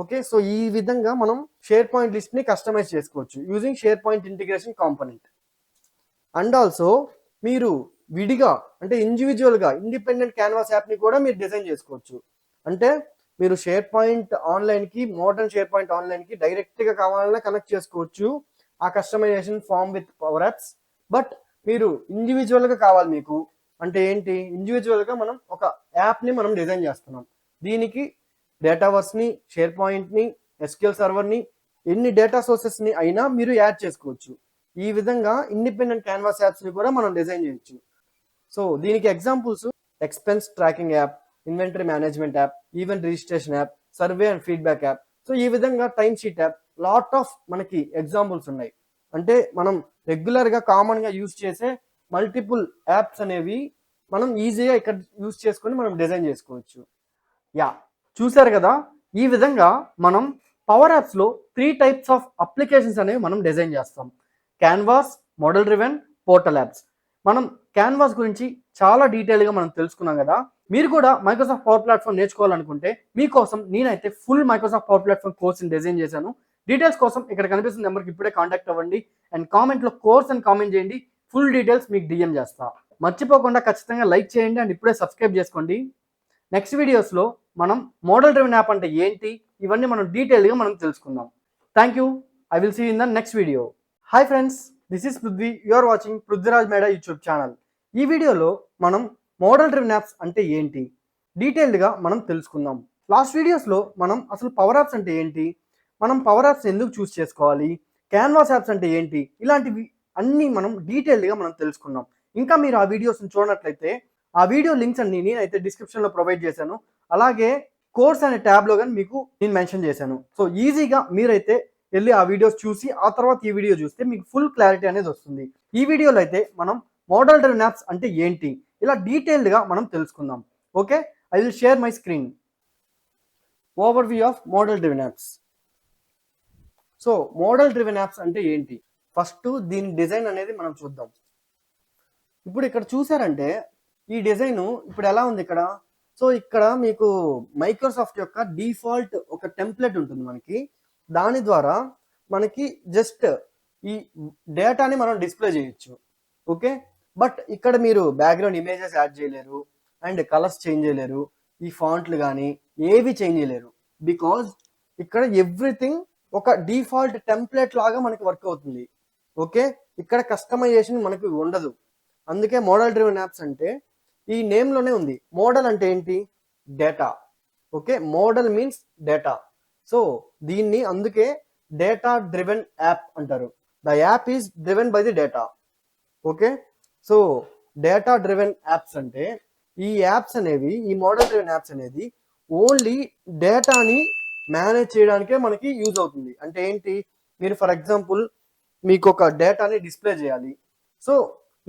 ఓకే, సో ఈ విధంగా మనం షేర్ పాయింట్ లిస్ట్ని కస్టమైజ్ చేసుకోవచ్చు using share point integration component. And also మీరు విడిగా అంటే ఇండివిజువల్గా ఇండిపెండెంట్ క్యాన్వాస్ యాప్ని కూడా మీరు డిజైన్ చేసుకోవచ్చు. అంటే మీరు షేర్ పాయింట్ ఆన్లైన్కి, మోడర్న్ షేర్ పాయింట్ ఆన్లైన్కి డైరెక్ట్గా కావాలన్నా కనెక్ట్ చేసుకోవచ్చు ఆ customization form with power apps. But మీరు ఇండివిజువల్గా కావాలి మీకు అంటే ఏంటి, ఇండివిజువల్గా మనం ఒక యాప్ని మనం డిజైన్ చేస్తున్నాం, దీనికి డేటావర్స్ని, షేర్ పాయింట్ని, ఎస్క్యూఎల్ సర్వర్ని, ఎన్ని డేటా సోర్సెస్ని అయినా మీరు యాడ్ చేసుకోవచ్చు. ఈ విధంగా ఇండిపెండెంట్ క్యాన్వాస్ యాప్స్ని కూడా మనం డిజైన్ చేయొచ్చు. సో దీనికి examples expense tracking app, inventory management app, event registration app, survey and feedback app. So ఈ విధంగా time sheet app, lot of మనకి ఎగ్జాంపుల్స్ ఉన్నాయి. అంటే మనం రెగ్యులర్గా కామన్గా యూజ్ చేసే మల్టిపుల్ యాప్స్ అనేవి మనం ఈజీగా ఇక్కడ యూజ్ చేసుకొని మనం డిజైన్ చేసుకోవచ్చు. యా, చూసారు కదా, ఈ విధంగా మనం పవర్ యాప్స్లో 3 టైప్స్ ఆఫ్ అప్లికేషన్స్ అనేవి మనం డిజైన్ చేస్తాం: canvas, model driven, portal apps. మనం క్యాన్వాస్ గురించి చాలా డీటెయిల్గా మనం తెలుసుకున్నాం కదా. మీరు కూడా మైక్రోసాఫ్ట్ పవర్ ప్లాట్ఫామ్ నేర్చుకోవాలనుకుంటే మీకోసం నేనైతే ఫుల్ మైక్రోసాఫ్ట్ పవర్ ప్లాట్ఫామ్ కోర్స్ని డిజైన్ చేశాను. డీటెయిల్స్ కోసం ఇక్కడ కనిపిస్తున్న నెంబర్కి ఇప్పుడే కాంటాక్ట్ అవ్వండి అండ్ కామెంట్లో కోర్స్ అని కామెంట్ చేయండి. ఫుల్ డీటెయిల్స్ మీకు డిఎం చేస్తా. మర్చిపోకుండా ఖచ్చితంగా లైక్ చేయండి అండ్ ఇప్పుడే సబ్స్క్రైబ్ చేసుకోండి. నెక్స్ట్ వీడియోస్లో మనం మోడల్ డ్రివెన్ యాప్ అంటే ఏంటి, ఇవన్నీ మనం డీటెయిల్గా మనం తెలుసుకుందాం. Thank you. I will see in the next video. Hi friends, this is Prithvi. You are watching Prithviraj Meda YouTube channel. ఈ వీడియోలో మనం మోడల్ డ్రివెన్ యాప్స్ అంటే ఏంటి డీటెయిల్డ్గా మనం తెలుసుకుందాం. లాస్ట్ వీడియోస్లో మనం అసలు పవర్ యాప్స్ అంటే ఏంటి, మనం పవర్ యాప్స్ ఎందుకు చూస్ చేసుకోవాలి, క్యాన్వాస్ యాప్స్ అంటే ఏంటి, ఇలాంటివి అన్నీ మనం డీటెయిల్డ్గా మనం తెలుసుకున్నాం. ఇంకా మీరు ఆ వీడియోస్ని చూడనట్లయితే ఆ వీడియో లింక్స్ అన్ని నేనైతే డిస్క్రిప్షన్లో ప్రొవైడ్ చేశాను. అలాగే కోర్స్ అనే ట్యాబ్లో కానీ మీకు నేను మెన్షన్ చేశాను. సో ఈజీగా మీరైతే వెళ్ళి ఆ వీడియోస్ చూసి ఆ తర్వాత ఈ వీడియో చూస్తే మీకు ఫుల్ క్లారిటీ అనేది వస్తుంది. ఈ వీడియోలో అయితే మనం మోడల్ డ్రివెన్ యాప్స్ అంటే ఏంటి ఇలా డీటెయిల్డ్గా మనం తెలుసుకుందాం. Okay, I will share my screen. Over view of model driven apps. So model driven apps అంటే ఏంటి, ఫస్ట్ దీని డిజైన్ అనేది మనం చూద్దాం. ఇప్పుడు ఇక్కడ చూసారంటే ఈ డిజైన్ ఇప్పుడు ఎలా ఉంది ఇక్కడ. సో ఇక్కడ మీకు మైక్రోసాఫ్ట్ యొక్క డిఫాల్ట్ ఒక టెంప్లెట్ ఉంటుంది మనకి, దాని ద్వారా మనకి జస్ట్ ఈ డేటాని మనం డిస్ప్లే చేయొచ్చు. ఓకే. బట్ ఇక్కడ మీరు బ్యాక్గ్రౌండ్ ఇమేజెస్ యాడ్ చేయలేరు అండ్ కలర్స్ చేంజ్ చేయలేరు, ఈ ఫాంట్లు కానీ ఏవి చేంజ్ చేయలేరు. బికాజ్ ఇక్కడ ఎవ్రీథింగ్ ఒక డిఫాల్ట్ టెంప్లెట్ లాగా మనకి వర్క్ అవుతుంది. ఓకే, ఇక్కడ కస్టమైజేషన్ మనకి ఉండదు. అందుకే మోడల్ డ్రివెన్ యాప్స్ అంటే ఈ నేమ్లోనే ఉంది. మోడల్ అంటే ఏంటి? Data. Okay, model means data. So దీన్ని అందుకే డేటా డ్రివెన్ యాప్ అంటారు. The app is driven by the data. Okay, so data driven apps అంటే ఈ యాప్స్ అనేవి, ఈ మోడల్ డ్రివెన్ యాప్స్ అనేది ఓన్లీ డేటాని మేనేజ్ చేయడానికే మనకి యూజ్ అవుతుంది. అంటే ఏంటి? మీరు ఫర్ ఎగ్జాంపుల్ మీకు ఒక డేటాని డిస్ప్లే చేయాలి. సో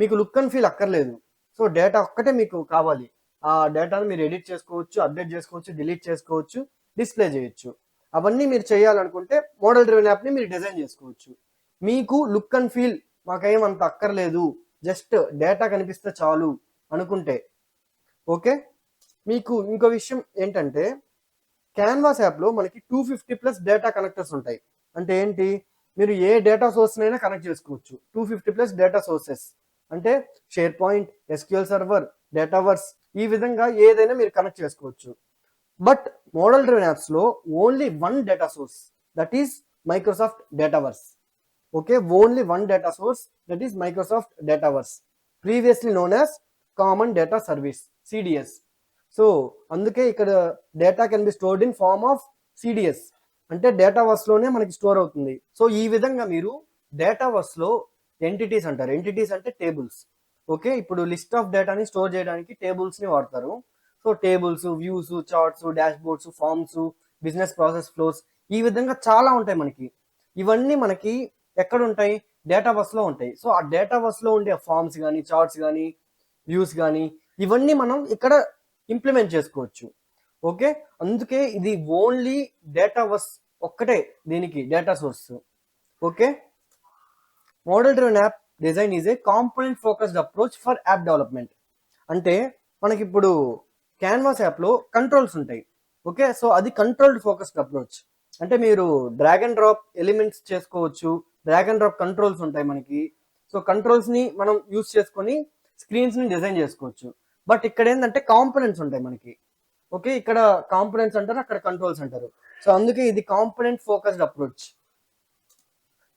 మీకు లుక్ అండ్ ఫీల్ అక్కర్లేదు. సో డేటా ఒక్కటే మీకు కావాలి. ఆ డేటాను మీరు ఎడిట్ చేసుకోవచ్చు, అప్డేట్ చేసుకోవచ్చు, డిలీట్ చేసుకోవచ్చు, డిస్ప్లే చేయొచ్చు. అవన్నీ మీరు చేయాలనుకుంటే మోడల్ డ్రివెన్ యాప్ని మీరు డిజైన్ చేసుకోవచ్చు. మీకు లుక్ అండ్ ఫీల్ మాకేం అంత అక్కర్లేదు, జస్ట్ డేటా కనిపిస్తే చాలు అనుకుంటే ఓకే. మీకు ఇంకో విషయం ఏంటంటే క్యాన్వాస్ యాప్లో మనకి 250+ డేటా కనెక్టర్స్ ఉంటాయి. అంటే ఏంటి? మీరు ఏ డేటా సోర్స్నైనా కనెక్ట్ చేసుకోవచ్చు. 250+ డేటా సోర్సెస్ అంటే SharePoint, SQL server, Dataverse, ఈ విధంగా ఏదైనా మీరు కనెక్ట్ చేసుకోవచ్చు. బట్ మోడల్ డ్రివెన్ యాప్స్లో only one data source, that is Microsoft Dataverse. Okay, only one data source, that is Microsoft Dataverse, previously known as common data service, CDS. So అందుకే ఇక్కడ data can be stored in form of CDS, అంటే డేటావర్స్లోనే మనకి store అవుతుంది. So ఈ విధంగా మీరు డేటావర్స్లో ఎంటిటీస్ అంటారు. ఎంటిటీస్ అంటే టేబుల్స్. ఓకే, ఇప్పుడు లిస్ట్ ఆఫ్ డేటాని స్టోర్ చేయడానికి టేబుల్స్ని వాడతారు. So tables, views, charts, dashboards, forms, business process flows, ఈ విధంగా చాలా ఉంటాయి మనకి. ఇవన్నీ మనకి ఎక్కడ ఉంటాయి? డేటాబస్లో ఉంటాయి. సో ఆ డేటాబస్లో ఉండే ఫార్మ్స్ కానీ, చార్ట్స్ కానీ, వ్యూస్ కానీ, ఇవన్నీ మనం ఇక్కడ ఇంప్లిమెంట్ చేసుకోవచ్చు. ఓకే, అందుకే ఇది ఓన్లీ డేటాబస్ ఒక్కటే దీనికి data source. Okay, model driven app design is a component focused approach for app development. అంటే మనకి ఇప్పుడు క్యాన్వాస్ యాప్లో కంట్రోల్స్ ఉంటాయి. ఓకే, సో అది కంట్రోల్డ్ ఫోకస్డ్ అప్రోచ్. అంటే మీరు డ్రాగ్ అండ్ డ్రాప్ ఎలిమెంట్స్ చేసుకోవచ్చు, డ్రాగ్ అండ్ డ్రాప్ కంట్రోల్స్ ఉంటాయి మనకి. సో కంట్రోల్స్ని మనం యూస్ చేసుకొని స్క్రీన్స్ని డిజైన్ చేసుకోవచ్చు. బట్ ఇక్కడ ఏంటంటే కాంపోనెంట్స్ ఉంటాయి మనకి. ఓకే, ఇక్కడ కాంపోనెంట్స్ అంటారు, అక్కడ కంట్రోల్స్ అంటారు. సో అందుకే ఇది component focused approach.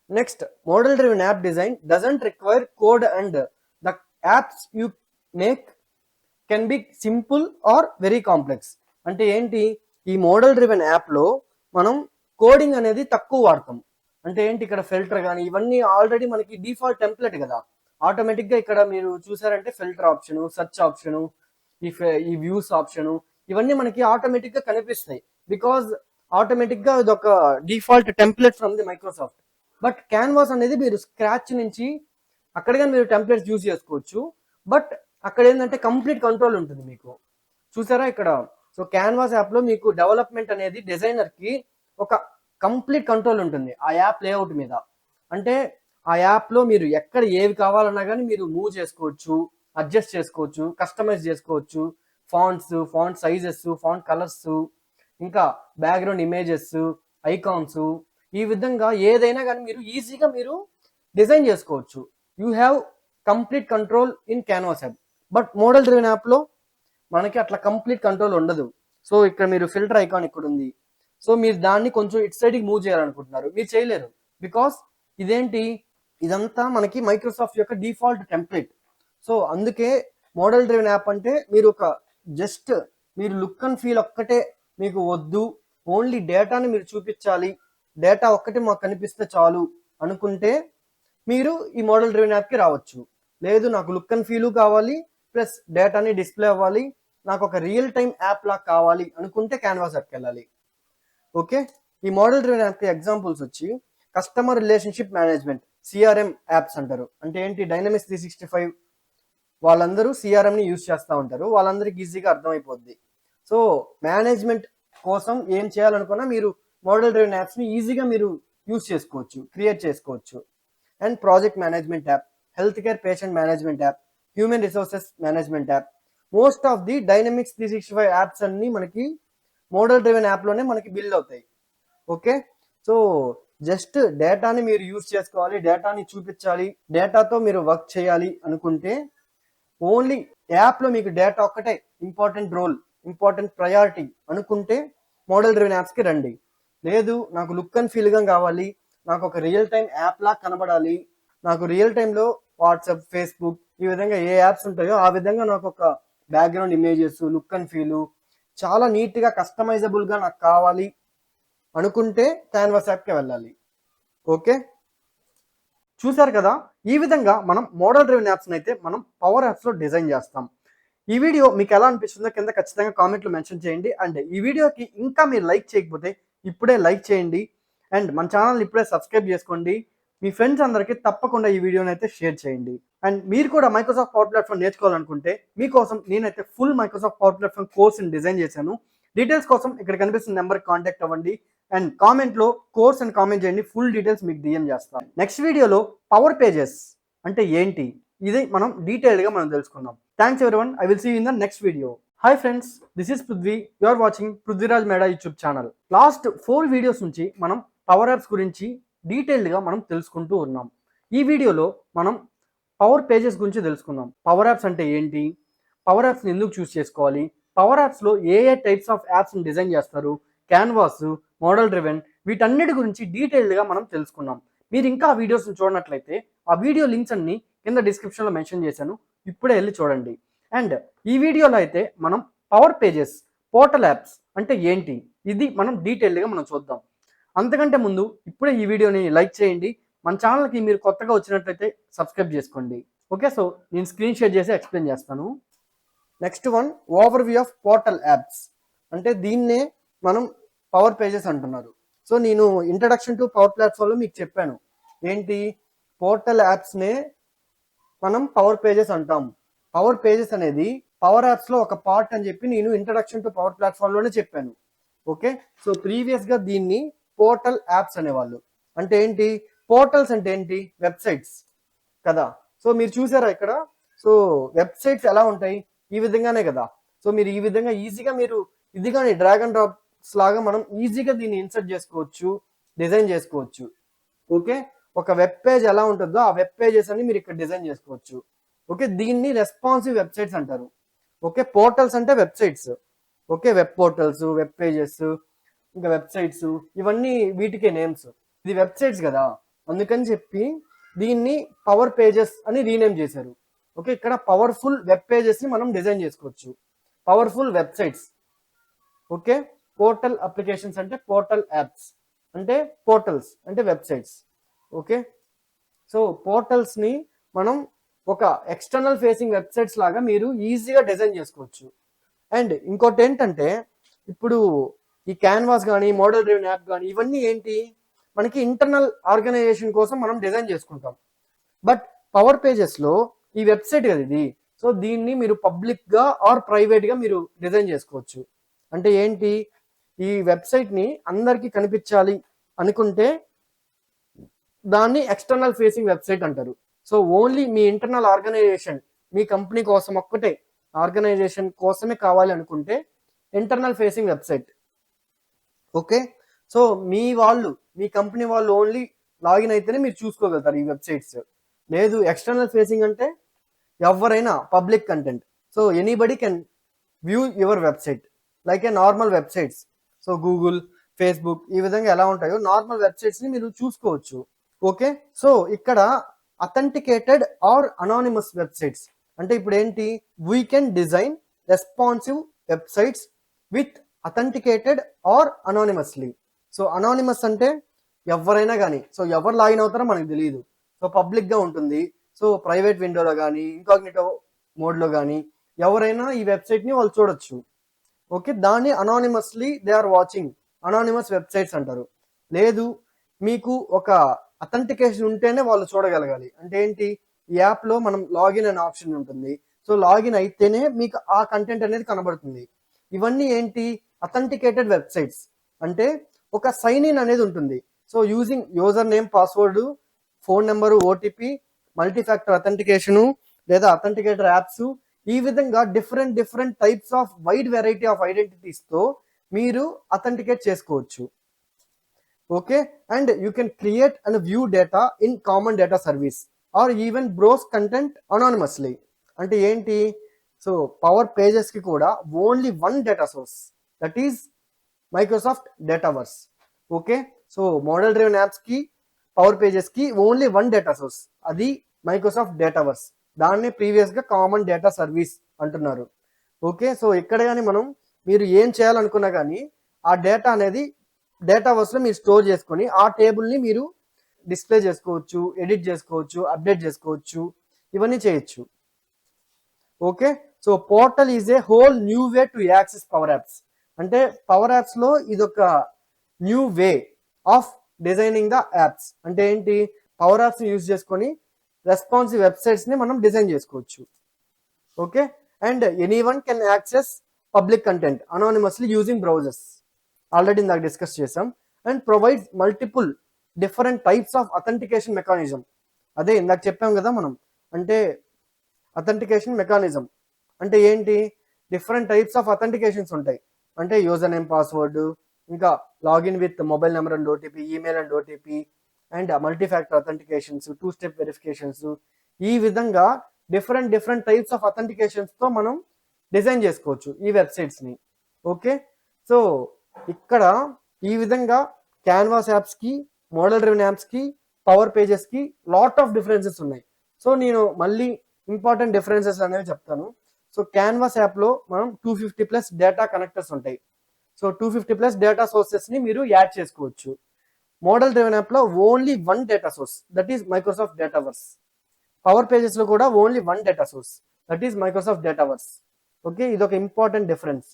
Next, model driven app design doesn't require code and the apps you make can be simple are very complex. అంటే ఏంటి? ఈ మోడల్ డ్రివెన్ యాప్లో మనం కోడింగ్ అనేది తక్కువ వాడతాం. అంటే ఏంటి? ఇక్కడ ఫిల్టర్ కానీ ఇవన్నీ ఆల్రెడీ మనకి డిఫాల్ట్ టెంప్లెట్ కదా. ఆటోమేటిక్గా ఇక్కడ మీరు చూసారంటే ఫిల్టర్ ఆప్షను, సెర్చ్ ఆప్షను, ఈ వ్యూస్ ఆప్షను, ఇవన్నీ మనకి ఆటోమేటిక్గా కనిపిస్తాయి. బికాజ్ ఆటోమేటిక్గా ఇది ఒక default template from the Microsoft. But canvas అనేది మీరు స్క్రాచ్ నుంచి అక్కడ కానీ మీరు టెంప్లెట్స్ యూజ్ చేసుకోవచ్చు. బట్ అక్కడ ఏంటంటే కంప్లీట్ కంట్రోల్ ఉంటుంది మీకు. చూసారా ఇక్కడ? సో క్యాన్వాస్ యాప్లో మీకు డెవలప్మెంట్ అనేది డిజైనర్కి ఒక కంప్లీట్ కంట్రోల్ ఉంటుంది ఆ యాప్ లేఅవుట్ మీద. అంటే ఆ యాప్లో మీరు ఎక్కడ ఏవి కావాలన్నా కానీ మీరు మూవ్ చేసుకోవచ్చు, అడ్జస్ట్ చేసుకోవచ్చు, కస్టమైజ్ చేసుకోవచ్చు. ఫాంట్ సైజెస్, ఫాంట్ కలర్స్, ఇంకా బ్యాక్గ్రౌండ్ ఇమేజెస్, ఐకాన్స్, ఈ విధంగా ఏదైనా కానీ మీరు ఈజీగా మీరు డిజైన్ చేసుకోవచ్చు. You have complete control in canvas app. But model driven యాప్లో మనకి అట్లా కంప్లీట్ కంట్రోల్ ఉండదు. సో ఇక్కడ మీరు ఫిల్టర్ ఐకాన్ ఇక్కడ ఉంది. సో మీరు దాన్ని కొంచెం ఇటు సైడ్కి మూవ్ చేయాలనుకుంటున్నారు, మీరు చేయలేరు. బికాస్ ఇదేంటి? ఇదంతా మనకి మైక్రోసాఫ్ట్ యొక్క డిఫాల్ట్ టెంప్లెట్. సో అందుకే మోడల్ డ్రివెన్ యాప్ అంటే మీరు ఒక జస్ట్ మీరు లుక్ అండ్ ఫీల్ ఒక్కటే మీకు వద్దు, ఓన్లీ డేటాని మీరు చూపించాలి, డేటా ఒక్కటే మాకు కనిపిస్తే చాలు అనుకుంటే మీరు ఈ మోడల్ డ్రివెన్ యాప్కి రావచ్చు. లేదు నాకు లుక్ అండ్ ఫీలు కావాలి ప్లస్ డేటాని డిస్ప్లే అవ్వాలి, నాకు ఒక రియల్ టైం యాప్ లాగా కావాలి అనుకుంటే క్యాన్వాస్ యాప్కి వెళ్ళాలి. ఓకే, ఈ మోడల్ డ్రివెన్ యాప్కి ఎగ్జాంపుల్స్ వచ్చి customer relationship management, CRM apps అంటారు. అంటే ఏంటి? డైనమిక్స్ 365 వాళ్ళందరూ సిఆర్ఎంని యూజ్ చేస్తూ ఉంటారు, వాళ్ళందరికీ ఈజీగా అర్థమైపోద్ది. సో మేనేజ్మెంట్ కోసం ఏం చేయాలనుకున్నా మీరు మోడల్ డ్రివెన్ యాప్స్ని ఈజీగా మీరు యూజ్ చేసుకోవచ్చు, క్రియేట్ చేసుకోవచ్చు. And project management app, health care patient management app, human resources management app, most of the dynamics 365 apps అన్ని మనకి మోడల్ డ్రివెన్ యాప్లోనే మనకి బిల్డ్ అవుతాయి. ఓకే, సో జస్ట్ డేటాని మీరు యూజ్ చేసుకోవాలి, డేటాని చూపించాలి, డేటాతో మీరు వర్క్ చేయాలి అనుకుంటే ఓన్లీ యాప్లో మీకు డేటా ఒక్కటే ఇంపార్టెంట్ రోల్, ఇంపార్టెంట్ ప్రయారిటీ అనుకుంటే మోడల్ డ్రివెన్ యాప్స్కి రండి. లేదు నాకు లుక్ అండ్ ఫీల్గా కావాలి, నాకు ఒక రియల్ టైం యాప్ లా కనబడాలి, నాకు రియల్ టైంలో వాట్సాప్, ఫేస్బుక్ ఈ విధంగా ఏ యాప్స్ ఉంటాయో ఆ విధంగా నాకు ఒక background images, look and feel చాలా నీట్గా కస్టమైజబుల్గా నాకు కావాలి అనుకుంటే క్యాన్వాస్ యాప్కి వెళ్ళాలి. ఓకే, చూసారు కదా, ఈ విధంగా మనం మోడల్ డ్రివెన్ యాప్స్ని అయితే మనం పవర్ యాప్స్లో డిజైన్ చేస్తాం. ఈ వీడియో మీకు ఎలా అనిపిస్తుందో కింద ఖచ్చితంగా కామెంట్లో మెన్షన్ చేయండి. అండ్ ఈ వీడియోకి ఇంకా మీరు లైక్ చేయకపోతే ఇప్పుడే లైక్ చేయండి. అండ్ మన ఛానల్ని ఇప్పుడే సబ్స్క్రైబ్ చేసుకోండి. మీ ఫ్రెండ్స్ అందరికీ తప్పకుండా ఈ వీడియోని అయితే షేర్ చేయండి. అండ్ మీరు కూడా మైక్రోసాఫ్ట్ పవర్ ప్లాట్ఫామ్ నేర్చుకోవాలనుకుంటే మీకోసం నేనైతే ఫుల్ మైక్రోసాఫ్ట్ పవర్ ప్లాట్ఫామ్ కోర్స్ని డిజైన్ చేశాను. డీటెయిల్స్ కోసం ఇక్కడ కనిపిస్తున్న నెంబర్కి కాంటాక్ట్ అవ్వండి. అండ్ కామెంట్లో కోర్స్ అని కామెంట్ చేయండి, ఫుల్ డీటెయిల్స్ మీకు డిఎం చేస్తాను. నెక్స్ట్ వీడియోలో పవర్ పేజెస్ అంటే ఏంటి ఇది మనం డీటెయిల్డ్గా మనం తెలుసుకుందాం. Thanks everyone, I will see you in the next video. Hi friends, this is Prithvi, you are watching Prithviraj Meda YouTube channel. Last 4 videos నుంచి మనం పవర్ యాప్స్ గురించి డీటెయిల్డ్గా మనం తెలుసుకుంటూ ఉన్నాం. ఈ వీడియోలో మనం పవర్ పేజెస్ గురించి తెలుసుకుందాం. పవర్ యాప్స్ అంటే ఏంటి, పవర్ యాప్స్ని ఎందుకు చూస్ చేసుకోవాలి, పవర్ యాప్స్లో ఏ టైప్స్ ఆఫ్ యాప్స్ని డిజైన్ చేస్తారు, క్యాన్వాస్, మోడల్ డ్రివెన్, వీటన్నిటి గురించి డీటెయిల్డ్గా మనం తెలుసుకున్నాం. మీరు ఇంకా ఆ వీడియోస్ని చూడనట్లయితే ఆ వీడియో లింక్స్ అన్ని కింద డిస్క్రిప్షన్లో మెన్షన్ చేశాను, ఇప్పుడే వెళ్ళి చూడండి. అండ్ ఈ వీడియోలో అయితే మనం పవర్ పేజెస్, పోర్టల్ యాప్స్ అంటే ఏంటి ఇది మనం డీటెయిల్డ్గా మనం చూద్దాం. అంతకంటే ముందు ఇప్పుడే ఈ వీడియోని లైక్ చేయండి. మన ఛానల్కి మీరు కొత్తగా వచ్చినట్లయితే సబ్స్క్రైబ్ చేసుకోండి. ఓకే, సో నేను స్క్రీన్ షేర్ చేసి ఎక్స్ప్లెయిన్ చేస్తాను. Next one, over view of portal apps అంటే దీన్నే మనం పవర్ పేజెస్ అంటున్నారు. సో నేను ఇంట్రడక్షన్ టు పవర్ ప్లాట్ఫామ్లో మీకు చెప్పాను ఏంటి, పోర్టల్ యాప్స్నే మనం పవర్ పేజెస్ అంటాం. పవర్ పేజెస్ అనేది పవర్ యాప్స్లో ఒక పార్ట్ అని చెప్పి నేను ఇంట్రడక్షన్ టు పవర్ ప్లాట్ఫామ్లోనే చెప్పాను. ఓకే, సో ప్రీవియస్గా దీన్ని పోర్టల్ యాప్స్ అనేవాళ్ళు. అంటే ఏంటి, పోర్టల్స్ అంటే ఏంటి, వెబ్సైట్స్ కదా. సో మీరు చూసారా ఇక్కడ, సో వెబ్సైట్స్ ఎలా ఉంటాయి, ఈ విధంగానే కదా. సో మీరు ఈ విధంగా ఈజీగా మీరు ఇది కానీ డ్రాగ్ అండ్ డ్రాప్స్ లాగా మనం ఈజీగా దీన్ని ఇన్సర్ట్ చేసుకోవచ్చు, డిజైన్ చేసుకోవచ్చు. ఓకే, ఒక వెబ్ పేజ్ ఎలా ఉంటుందో ఆ వెబ్ పేజెస్ అని మీరు ఇక్కడ డిజైన్ చేసుకోవచ్చు. ఓకే, దీన్ని రెస్పాన్సివ్ వెబ్సైట్స్ అంటారు. ఓకే, పోర్టల్స్ అంటే websites. Okay, web portals, web pages, ఇంకా వెబ్సైట్స్ ఇవన్నీ వీటికే నేమ్స్. ఇది వెబ్సైట్స్ కదా, అందుకని చెప్పి దీన్ని పవర్ పేజెస్ అని రీనేమ్ చేశారు. ఓకే, ఇక్కడ పవర్ఫుల్ వెబ్ పేజెస్ని మనం డిజైన్ చేసుకోవచ్చు, powerful websites. Okay, portal applications అంటే పోర్టల్ యాప్స్, అంటే పోర్టల్స్ అంటే వెబ్సైట్స్. ఓకే, సో పోర్టల్స్ని మనం ఒక ఎక్స్టర్నల్ ఫేసింగ్ వెబ్సైట్స్ లాగా మీరు ఈజీగా డిజైన్ చేసుకోవచ్చు. అండ్ ఇంకోటి ఏంటంటే ఇప్పుడు ఈ క్యాన్వాస్ కానీ మోడల్ డ్రివెన్ యాప్ కానీ ఇవన్నీ ఏంటి, మనకి ఇంటర్నల్ ఆర్గనైజేషన్ కోసం మనం డిజైన్ చేసుకుంటాం. బట్ పవర్ పేజెస్లో ఈ వెబ్సైట్ కదా ఇది, సో దీన్ని మీరు పబ్లిక్గా ఆర్ ప్రైవేట్గా మీరు డిజైన్ చేసుకోవచ్చు. అంటే ఏంటి, ఈ వెబ్సైట్ని అందరికీ కనిపించాలి అనుకుంటే దాన్ని ఎక్స్టర్నల్ ఫేసింగ్ వెబ్సైట్ అంటారు. సో ఓన్లీ మీ ఇంటర్నల్ ఆర్గనైజేషన్, మీ కంపెనీ కోసం ఒక్కటే ఆర్గనైజేషన్ కోసమే కావాలి అనుకుంటే internal facing website. Okay, so మీ వాళ్ళు, మీ కంపెనీ వాళ్ళు ఓన్లీ లాగిన్ అయితేనే మీరు చూసుకోగలుగుతారు ఈ వెబ్సైట్స్. లేదు ఎక్స్టర్నల్ ఫేసింగ్ అంటే ఎవరైనా, public content, so anybody can view your website like a normal websites. So Google, Facebook ఈ విధంగా ఎలా ఉంటాయో నార్మల్ వెబ్సైట్స్ని మీరు చూసుకోవచ్చు. ఓకే, సో ఇక్కడ అథెంటికేటెడ్ ఆర్ అనానిమస్ వెబ్సైట్స్ అంటే ఇప్పుడు ఏంటి, we can design responsive websites with authenticated or anonymously. So anonymous అంటే ఎవరైనా కానీ, సో ఎవరు లాగిన్ అవుతారో మనకు తెలియదు, సో పబ్లిక్గా ఉంటుంది. సో ప్రైవేట్ విండోలో కానీ ఇన్కాగ్నిటో మోడ్లో కానీ ఎవరైనా ఈ వెబ్సైట్ని వాళ్ళు చూడొచ్చు. ఓకే, దాన్ని anonymously they are watching, anonymous websites అంటారు. లేదు మీకు ఒక అథెంటికేషన్ ఉంటేనే వాళ్ళు చూడగలగాలి. అంటే ఏంటి, ఈ యాప్లో మనం లాగిన్ అనే ఆప్షన్ ఉంటుంది. సో లాగిన్ అయితేనే మీకు ఆ కంటెంట్ అనేది కనబడుతుంది. ఇవన్నీ ఏంటి, అథెంటికేటెడ్ వెబ్సైట్స్. అంటే ఒక సైన్ ఇన్ అనేది ఉంటుంది. So using user name, password, phone number, OTP, multifactor authentication లేదా అథెంటికేటర్ యాప్స్, ఈ విధంగా different types of wide variety of ఐడెంటిటీస్తో మీరు అథెంటికేట్ చేసుకోవచ్చు. Okay, and you can create and view data in common data service or even browse content anonymously. అంటే ఏంటి? So power pages కి కూడా only one data source, that is Microsoft Dataverse. Okay, so model driven apps కి power pages కి only one data source, అది Microsoft Dataverse. దాన్ని previous గా common data service అంటున్నారు. ఓకే, సో ఇక్కడ కానీ మీరు ఏం చేయాలనుకున్నా కానీ ఆ డేటా అనేది డేటావర్స్లో మీరు స్టోర్ చేసుకొని ఆ టేబుల్ని మీరు డిస్ప్లే చేసుకోవచ్చు, ఎడిట్ చేసుకోవచ్చు, అప్డేట్ చేసుకోవచ్చు, ఇవన్నీ చేయొచ్చు. Okay, so portal is a whole new way to access power apps. అంటే పవర్ యాప్స్లో ఇదొక new way of designing the apps. అంటే ఏంటి? పవర్ యాప్స్ని యూజ్ చేసుకొని రెస్పాన్సివ్ వెబ్సైట్స్ని మనం డిజైన్ చేసుకోవచ్చు. Okay, and anyone can access public content anonymously using browsers. Already ఇందాక డిస్కస్ చేసాం. And provides multiple different types of authentication mechanism. అదే ఇందాక చెప్పాం కదా మనం, అంటే అథెంటికేషన్ మెకానిజం అంటే ఏంటి? డిఫరెంట్ టైప్స్ ఆఫ్ అథెంటికేషన్స్ ఉంటాయి. అంటే యూజర్ నేమ్, పాస్వర్డ్, ఇంకా login with mobile number and OTP, email and OTP, and multifactor authentications, 2 step verifications, ఈ విధంగా డిఫరెంట్ టైప్స్ ఆఫ్ అథెంటికేషన్స్తో మనం డిజైన్ చేసుకోవచ్చు ఈ వెబ్సైట్స్ని. ఓకే, సో ఇక్కడ ఈ విధంగా క్యాన్వాస్ యాప్స్కి, మోడల్ డ్రివెన్ యాప్స్కి, పవర్ పేజెస్కి లాట్ ఆఫ్ డిఫరెన్సెస్ ఉన్నాయి. సో నేను మళ్ళీ ఇంపార్టెంట్ డిఫరెన్సెస్ అనేవి చెప్తాను. సో క్యాన్వాస్ యాప్లో మనం 250+ డేటా కనెక్టర్స్ ఉంటాయి. సో 250+ డేటా సోర్సెస్ని మీరు యాడ్ చేసుకోవచ్చు. మోడల్ డ్రివెన్ యాప్లో only one data source, that is Microsoft Dataverse. Power పేజెస్లో కూడా only one data source, that is Microsoft Dataverse. Okay, ఇది ఒక important difference.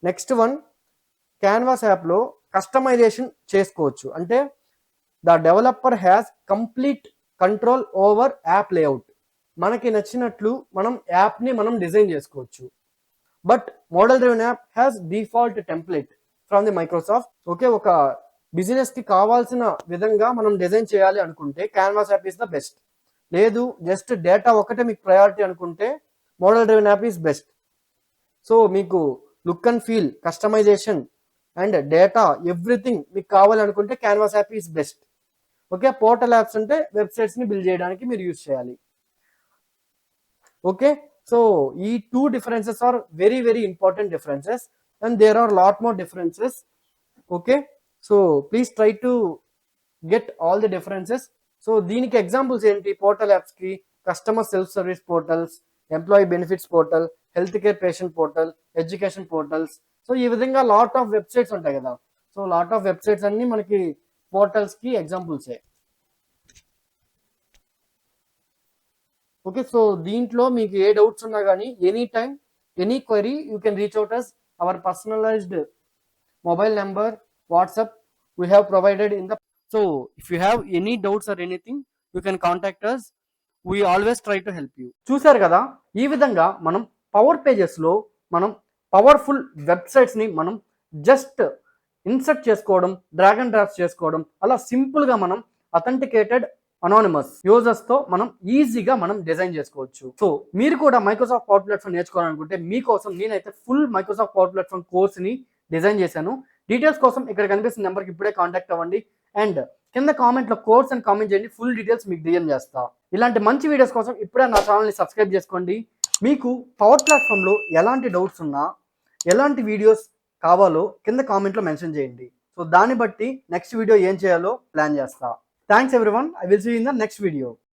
Next one, canvas యాప్లో కస్టమైజేషన్ చేసుకోవచ్చు. అంటే the developer has complete control over app layout. మనకి నచ్చినట్లు మనం యాప్ని డిజైన్ చేసుకోవచ్చు. But model driven app has default template from the Microsoft. Okay, ఒక బిజినెస్కి కావాల్సిన విధంగా మనం డిజైన్ చేయాలి అనుకుంటే canvas app is the best. లేదు జస్ట్ డేటా ఒకటే మీకు ప్రయారిటీ అనుకుంటే model driven app is best. So మీకు look and feel, customization and data everything మీకు కావాలనుకుంటే canvas app is best. Okay, portal apps అంటే వెబ్సైట్స్ని బిల్డ్ చేయడానికి మీరు యూజ్ చేయాలి. ఓకే, సో ఈ 2 differences are very important differences and there are lot more differences. Okay, so please try to get all the differences. So దీనికి examples ఏంటి? Portal యాప్స్కి customer self service portals, employee benefits portal, health care patient portal, education portals. So ఈ విధంగా lot of websites ఉంటాయి కదా. So lot of websites అన్ని మనకి పోర్టల్స్కి ఎగ్జాంపుల్సే. Okay, so దీంట్లో మీకు ఏ డౌట్స్ ఉన్నా కానీ any time, any query you can reach out us. Our personalized mobile number, WhatsApp we have provided in the. So if you have any doubts or anything you can contact us. We always try to help you. చూసారు కదా, ఈ విధంగా మనం power పేజెస్లో మనం powerful వెబ్సైట్స్ని మనం just insert చేసుకోవడం, drag and drop చేసుకోవడం, అలా సింపుల్గా మనం అథెంటికేటెడ్ అనానిమస్ యూజర్స్తో మనం ఈజీగా డిజైన్ చేసుకోవచ్చు. సో మీరు కూడా మైక్రోసాఫ్ట్ పవర్ ప్లాట్ఫామ్ నేర్చుకోవాలనుకుంటే మీకోసం నేనైతే ఫుల్ మైక్రోసాఫ్ట్ పవర్ ప్లాట్ఫామ్ కోర్స్ని డిజైన్ చేశాను. డీటెయిల్స్ కోసం ఇక్కడ కనిపిస్తున్న నెంబర్కి ఇప్పుడే కాంటాక్ట్ అవ్వండి. అండ్ కింద కామెంట్లో కోర్స్ అని కామెంట్ చేయండి, ఫుల్ డీటెయిల్స్ మీకు డిఎం చేస్తా. ఇలాంటి మంచి వీడియోస్ కోసం ఇప్పుడే నా ఛానల్ని సబ్స్క్రైబ్ చేసుకోండి. మీకు పవర్ ప్లాట్ఫామ్లో ఎలాంటి డౌట్స్ ఉన్నా, ఎలాంటి వీడియోస్ కావాలో కింద కామెంట్లో మెన్షన్ చేయండి. సో దాన్ని బట్టి నెక్స్ట్ వీడియో ఏం చేయాలో ప్లాన్ చేస్తా. Thanks everyone. I will see you in the next video.